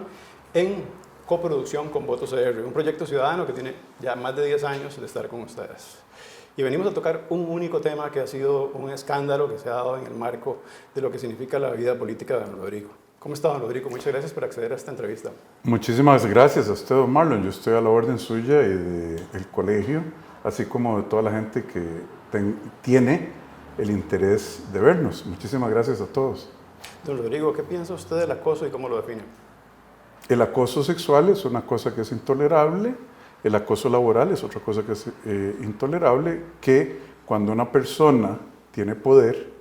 en coproducción con Voto CR, un proyecto ciudadano que tiene ya más de 10 años de estar con ustedes. Y venimos a tocar un único tema que ha sido un escándalo que se ha dado en el marco de lo que significa la vida política de don Rodrigo. ¿Cómo está, don Rodrigo? Muchas gracias por acceder a esta entrevista. Muchísimas gracias a usted, don Marlon. Yo estoy a la orden suya y del colegio, así como de toda la gente que tiene el interés de vernos. Muchísimas gracias a todos. Don Rodrigo, ¿qué piensa usted del acoso y cómo lo define? El acoso sexual es una cosa que es intolerable. El acoso laboral es otra cosa que es intolerable, que cuando una persona tiene poder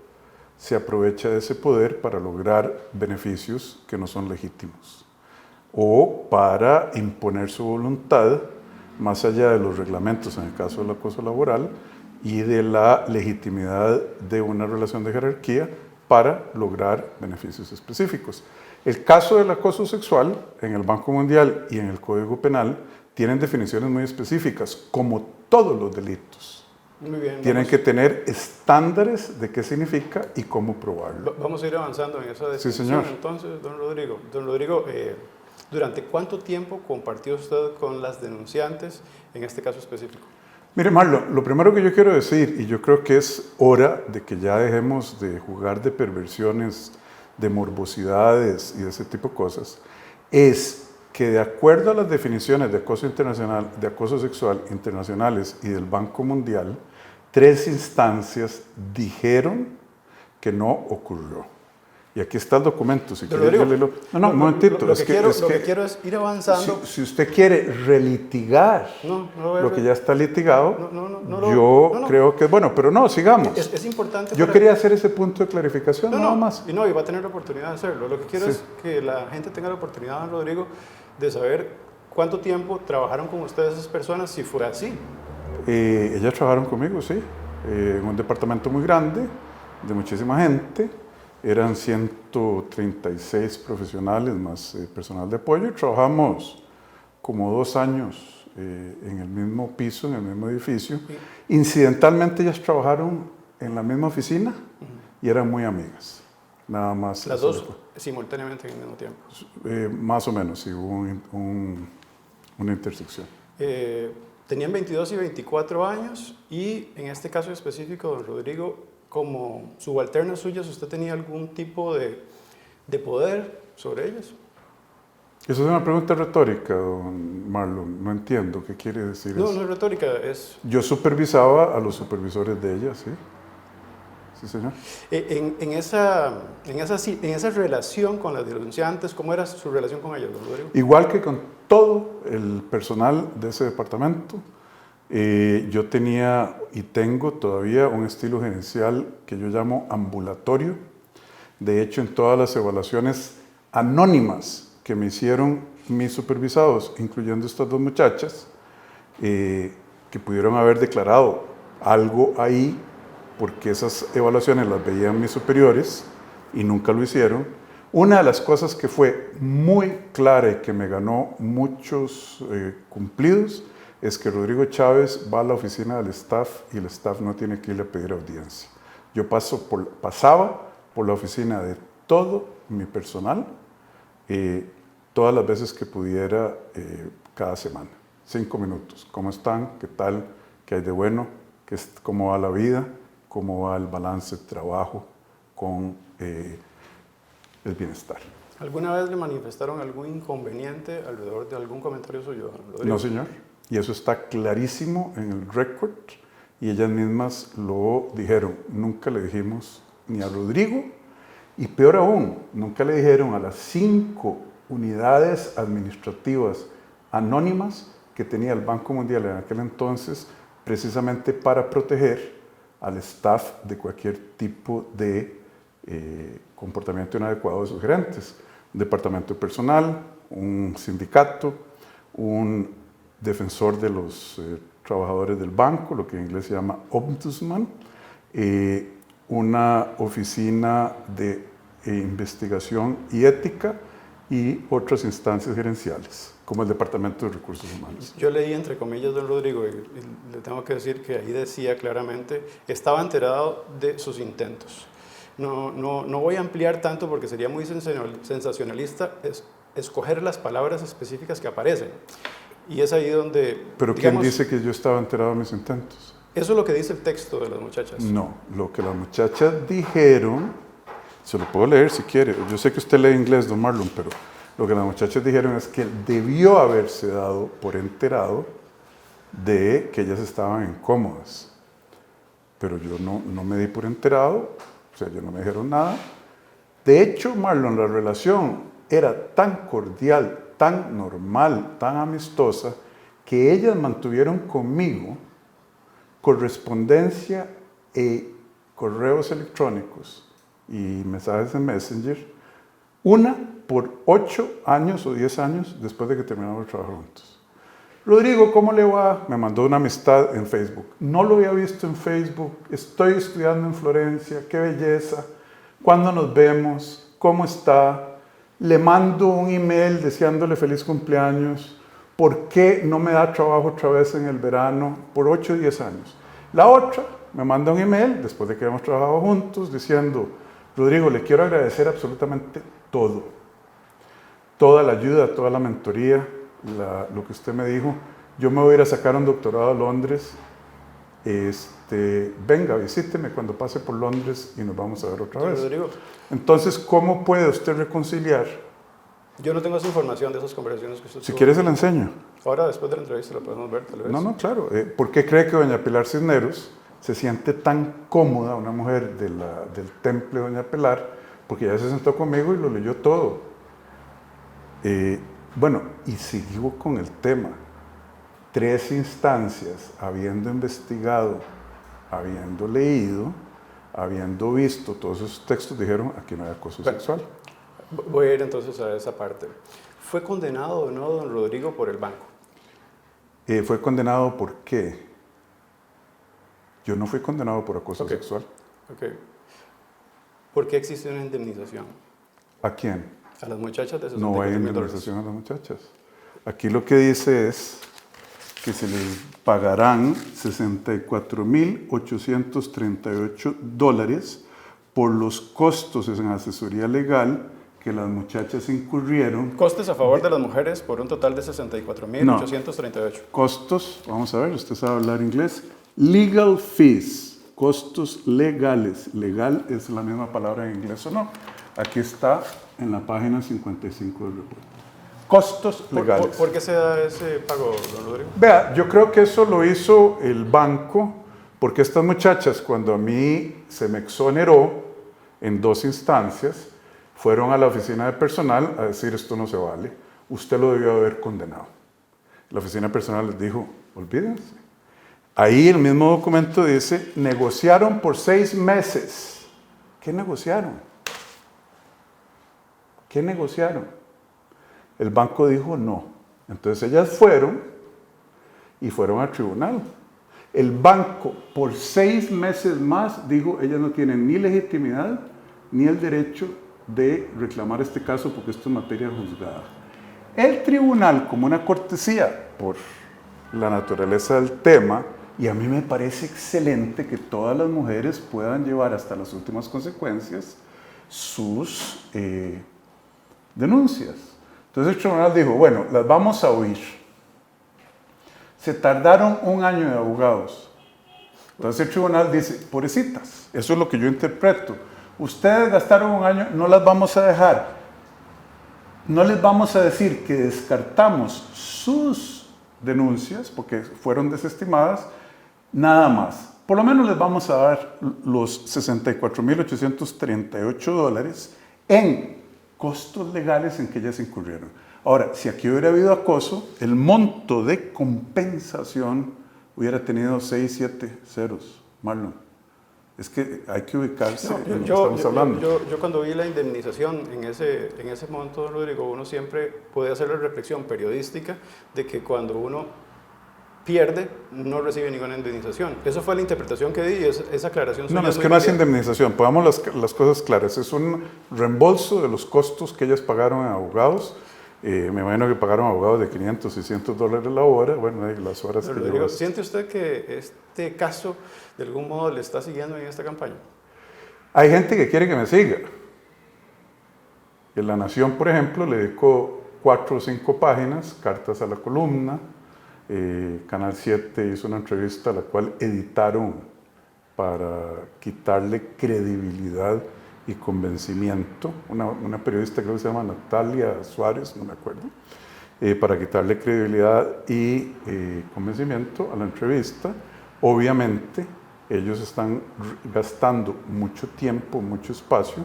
se aprovecha de ese poder para lograr beneficios que no son legítimos o para imponer su voluntad más allá de los reglamentos en el caso del acoso laboral y de la legitimidad de una relación de jerarquía para lograr beneficios específicos. El caso del acoso sexual en el Banco Mundial y en el Código Penal tienen definiciones muy específicas, como todos los delitos. Muy bien. Tienen que tener estándares de qué significa y cómo probarlo. Vamos a ir avanzando en esa definición. Sí, señor. Entonces, don Rodrigo. Don Rodrigo, ¿durante cuánto tiempo compartió usted con las denunciantes en este caso específico? Mire, Marlon, lo primero que yo quiero decir, y yo creo que es hora de que ya dejemos de jugar de perversiones, de morbosidades y de ese tipo de cosas, es que de acuerdo a las definiciones de acoso internacional, de acoso sexual internacionales y del Banco Mundial, 3 instancias dijeron que no ocurrió. Y aquí está el documento, si quiere yo le lo... No, un momentito. Lo que quiero es ir avanzando. Si usted quiere relitigar lo que ya está litigado, yo creo que... Bueno, pero no, sigamos. Es importante... Yo quería hacer ese punto de clarificación, nada más. Y va a tener la oportunidad de hacerlo. Lo que quiero es que la gente tenga la oportunidad, don Rodrigo, de saber cuánto tiempo trabajaron con ustedes esas personas, si fue así. Ellas trabajaron conmigo, sí, en un departamento muy grande, de muchísima gente. Eran 136 profesionales más personal de apoyo y trabajamos como 2 años en el mismo piso, en el mismo edificio. Incidentalmente ellas trabajaron en la misma oficina y eran muy amigas. Nada más. Las dos simultáneamente en el mismo tiempo. Más o menos, sí, hubo una intersección. Tenían 22 y 24 años y en este caso específico, don Rodrigo, como subalternas suyas, ¿usted tenía algún tipo de poder sobre ellas? Eso es una pregunta retórica, don Marlon. No entiendo qué quiere decir eso. No es retórica, es... Yo supervisaba a los supervisores de ellas, sí. Sí, señor. En esa relación con las denunciantes, ¿cómo era su relación con ellas, don Rodrigo? Igual que con todo el personal de ese departamento, yo tenía y tengo todavía un estilo gerencial que yo llamo ambulatorio. De hecho, en todas las evaluaciones anónimas que me hicieron mis supervisados, incluyendo estas 2 muchachas, que pudieron haber declarado algo ahí, porque esas evaluaciones las veían mis superiores y nunca lo hicieron. Una de las cosas que fue muy clara y que me ganó muchos cumplidos es que Rodrigo Chávez va a la oficina del staff y el staff no tiene que irle a pedir audiencia. Yo pasaba por la oficina de todo mi personal todas las veces que pudiera cada semana. 5 minutos. ¿Cómo están? ¿Qué tal? ¿Qué hay de bueno? ¿Cómo va la vida? ¿Cómo va el balance de trabajo con el bienestar? ¿Alguna vez le manifestaron algún inconveniente alrededor de algún comentario suyo, Rodrigo? No, señor. Y eso está clarísimo en el récord y ellas mismas lo dijeron. Nunca le dijimos ni a Rodrigo y peor aún, nunca le dijeron a las 5 unidades administrativas anónimas que tenía el Banco Mundial en aquel entonces, precisamente para proteger al staff de cualquier tipo de comportamiento inadecuado de sus gerentes. Un departamento de personal, un sindicato, un defensor de los trabajadores del banco, lo que en inglés se llama ombudsman, una oficina de investigación y ética y otras instancias gerenciales, como el Departamento de Recursos Humanos. Yo leí entre comillas, don Rodrigo, y le tengo que decir que ahí decía claramente, estaba enterado de sus intentos. No voy a ampliar tanto porque sería muy sensacionalista escoger las palabras específicas que aparecen. Y es ahí donde... ¿Pero quién dice que yo estaba enterado de mis intentos? Eso es lo que dice el texto de las muchachas. No, lo que las muchachas dijeron, se lo puedo leer si quiere. Yo sé que usted lee inglés, don Marlon, pero lo que las muchachas dijeron es que él debió haberse dado por enterado de que ellas estaban incómodas. Pero yo no me di por enterado, o sea, ellos no me dijeron nada. De hecho, Marlon, la relación era tan cordial, tan normal, tan amistosa, que ellas mantuvieron conmigo correspondencia e correos electrónicos y mensajes en Messenger, una por 8 años o 10 años después de que terminamos de trabajar juntos. Rodrigo, ¿cómo le va? Me mandó una amistad en Facebook. No lo había visto en Facebook, estoy estudiando en Florencia, qué belleza. ¿Cuándo nos vemos? ¿Cómo está? Le mando un email deseándole feliz cumpleaños. ¿Por qué no me da trabajo otra vez en el verano? Por 8 o 10 años. La otra me manda un email después de que hemos trabajado juntos diciendo, Rodrigo, le quiero agradecer absolutamente todo. Toda la ayuda, toda la mentoría, lo que usted me dijo. Yo me voy a ir a sacar un doctorado a Londres. Venga, visíteme cuando pase por Londres y nos vamos a ver otra vez. Rodrigo, entonces, ¿cómo puede usted reconciliar? yo no tengo esa información de esas conversaciones que usted Si tuvo. quiere se la enseño. Ahora, después de la entrevista, la podemos ver, tal vez. No, claro. ¿Por qué cree que doña Pilar Cisneros se siente tan cómoda, una mujer del temple de doña Pilar? Porque ella se sentó conmigo y lo leyó todo. Bueno, y sigo con el tema. 3 instancias, habiendo investigado, habiendo leído, habiendo visto todos esos textos, dijeron, aquí no hay acoso sexual. Voy a ir entonces a esa parte. ¿Fue condenado o no don Rodrigo por el banco? ¿Fue condenado por qué? Yo no fui condenado por acoso sexual. Ok. ¿Por qué existe una indemnización? ¿A quién? A las muchachas de $64,000. No hay indemnización a las muchachas. Aquí lo que dice es que se les pagarán $64,838 por los costos en asesoría legal que las muchachas incurrieron. Costes a favor de las mujeres por un total de $64,838. Costos, vamos a ver, usted sabe hablar inglés. Legal fees, costos legales. Legal es la misma palabra en inglés o no. Aquí está en la página 55 del reporte. Costos legales. ¿Por qué se da ese pago, don Rodrigo? Vea, yo creo que eso lo hizo el banco porque estas muchachas, cuando a mí se me exoneró en 2 instancias, fueron a la oficina de personal a decir esto no se vale, usted lo debió haber condenado. La oficina de personal les dijo, olvídense. Ahí el mismo documento dice, negociaron por 6 meses. ¿Qué negociaron? ¿Qué negociaron? El banco dijo no. Entonces ellas fueron y fueron al tribunal. El banco por 6 meses más dijo, ellas no tienen ni legitimidad ni el derecho de reclamar este caso porque esto es materia juzgada. El tribunal, como una cortesía por la naturaleza del tema, y a mí me parece excelente que todas las mujeres puedan llevar hasta las últimas consecuencias sus denuncias. Entonces el tribunal dijo, bueno, las vamos a oír. Se tardaron 1 año de abogados. Entonces el tribunal dice, pobrecitas, eso es lo que yo interpreto. Ustedes gastaron 1 año, no las vamos a dejar. No les vamos a decir que descartamos sus denuncias, porque fueron desestimadas, nada más. Por lo menos les vamos a dar los $64,838 en costos legales en que ellas incurrieron. Ahora, si aquí hubiera habido acoso, el monto de compensación hubiera tenido 6, 7 ceros, Marlon. Es que hay que ubicarse en lo que estamos hablando. Yo cuando vi la indemnización en ese monto, Rodrigo, uno siempre puede hacer la reflexión periodística de que cuando uno pierde, no recibe ninguna indemnización. Esa fue la interpretación que di y esa aclaración suya. No, es que no es indemnización, pongamos las cosas claras. Es un reembolso de los costos que ellas pagaron a abogados. Me imagino que pagaron a abogados de $500, $600 la hora. Bueno, las horas que Rodrigo, ¿siente usted que este caso de algún modo le está siguiendo en esta campaña? Hay gente que quiere que me siga. En La Nación, por ejemplo, le dedicó 4 o 5 páginas, cartas a la columna. Canal 7 hizo una entrevista a la cual editaron para quitarle credibilidad y convencimiento, una periodista creo que se llama Natalia Suárez, no me acuerdo, para quitarle credibilidad y convencimiento a la entrevista. Obviamente ellos están gastando mucho tiempo, mucho espacio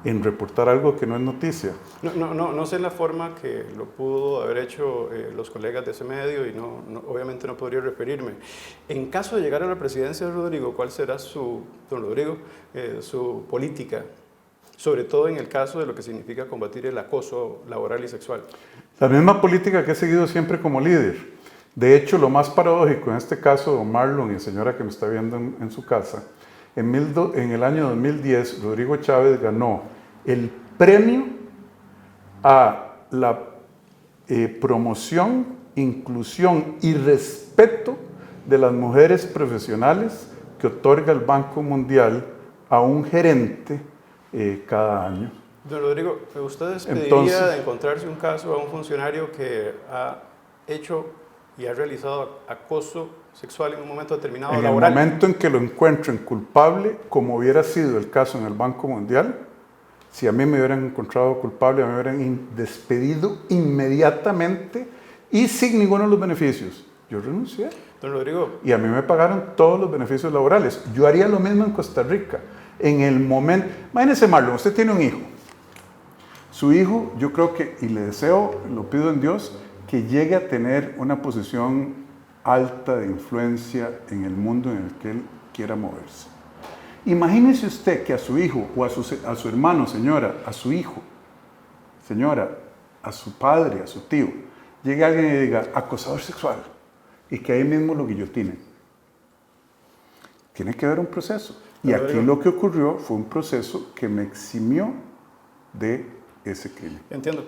en reportar algo que no es noticia. No sé la forma que lo pudo haber hecho los colegas de ese medio y obviamente no podría referirme. En caso de llegar a la presidencia de Rodrigo, ¿cuál será su política sobre todo en el caso de lo que significa combatir el acoso laboral y sexual? La misma política que he seguido siempre como líder. De hecho, lo más paradójico en este caso, don Marlon y señora que me está viendo en su casa, en el año 2010, Rodrigo Chávez ganó el premio a la promoción, inclusión y respeto de las mujeres profesionales que otorga el Banco Mundial a un gerente cada año. Don Rodrigo, ¿usted despediría de encontrarse un caso a un funcionario que ha hecho y ha realizado acoso sexual en un momento determinado laboral? En el momento en que lo encuentren culpable, como hubiera sido el caso en el Banco Mundial, si a mí me hubieran encontrado culpable, me hubieran despedido inmediatamente y sin ninguno de los beneficios. Yo renuncié. Don Rodrigo. Y a mí me pagaron todos los beneficios laborales. Yo haría lo mismo en Costa Rica. En el momento... Imagínese, Marlon, usted tiene un hijo. Su hijo, yo creo que, y le deseo, lo pido en Dios, que llegue a tener una posición alta de influencia en el mundo en el que él quiera moverse. Imagínese usted que a su hijo o a su hermano, señora, a su hijo, señora, a su padre, a su tío, llegue alguien y diga acosador sexual y que ahí mismo lo guillotinen. Tiene que haber un proceso. Y aquí lo que ocurrió fue un proceso que me eximió de ese crimen. Entiendo.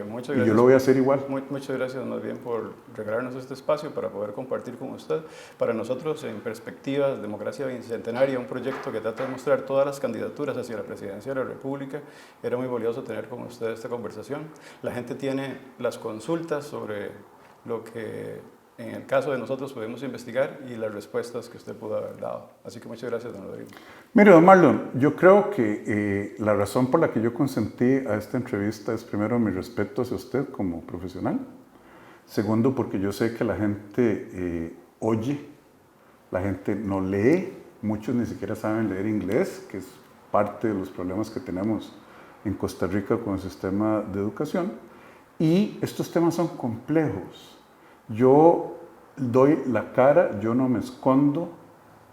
Muchas gracias. Y yo lo voy a hacer igual. Muchas gracias más bien por regalarnos este espacio para poder compartir con usted. Para nosotros, en Perspectivas, Democracia Bicentenaria, un proyecto que trata de mostrar todas las candidaturas hacia la presidencia de la República, era muy valioso tener con usted esta conversación. La gente tiene las consultas sobre lo que en el caso de nosotros podemos investigar y las respuestas que usted pudo haber dado. Así que muchas gracias, don Rodrigo. Mire, don Marlon, yo creo que la razón por la que yo consentí a esta entrevista es primero mi respeto hacia usted como profesional. Segundo, porque yo sé que la gente oye, la gente no lee, muchos ni siquiera saben leer inglés, que es parte de los problemas que tenemos en Costa Rica con el sistema de educación. Y estos temas son complejos. Yo doy la cara, yo no me escondo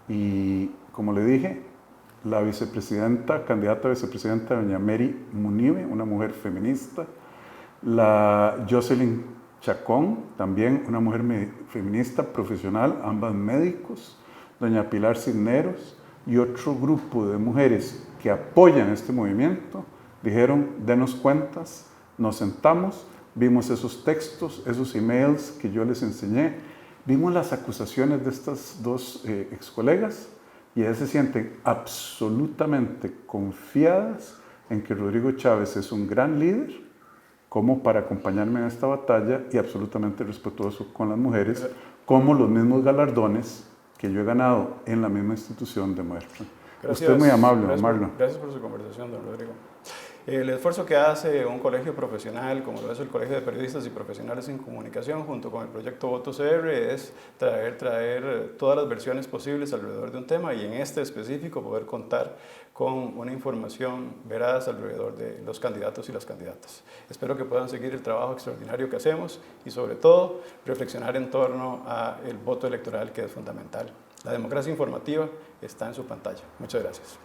y, como le dije, la vicepresidenta, candidata a vicepresidenta, doña Mary Munive, una mujer feminista, la Jocelyn Chacón, también una mujer feminista profesional, ambas médicos, doña Pilar Cisneros y otro grupo de mujeres que apoyan este movimiento, dijeron, denos cuentas, nos sentamos, vimos esos textos, esos emails que yo les enseñé, vimos las acusaciones de estas dos ex colegas y ellas se sienten absolutamente confiadas en que Rodrigo Chávez es un gran líder como para acompañarme en esta batalla y absolutamente respetuoso con las mujeres, como los mismos galardones que yo he ganado en la misma institución demuestran. Usted es muy amable, don Marlon. Gracias por su conversación, don Rodrigo. El esfuerzo que hace un colegio profesional, como lo es el Colegio de Periodistas y Profesionales en Comunicación, junto con el proyecto Voto CR, es traer todas las versiones posibles alrededor de un tema y en este específico poder contar con una información veraz alrededor de los candidatos y las candidatas. Espero que puedan seguir el trabajo extraordinario que hacemos y sobre todo reflexionar en torno al voto electoral, que es fundamental. La democracia informativa está en su pantalla. Muchas gracias.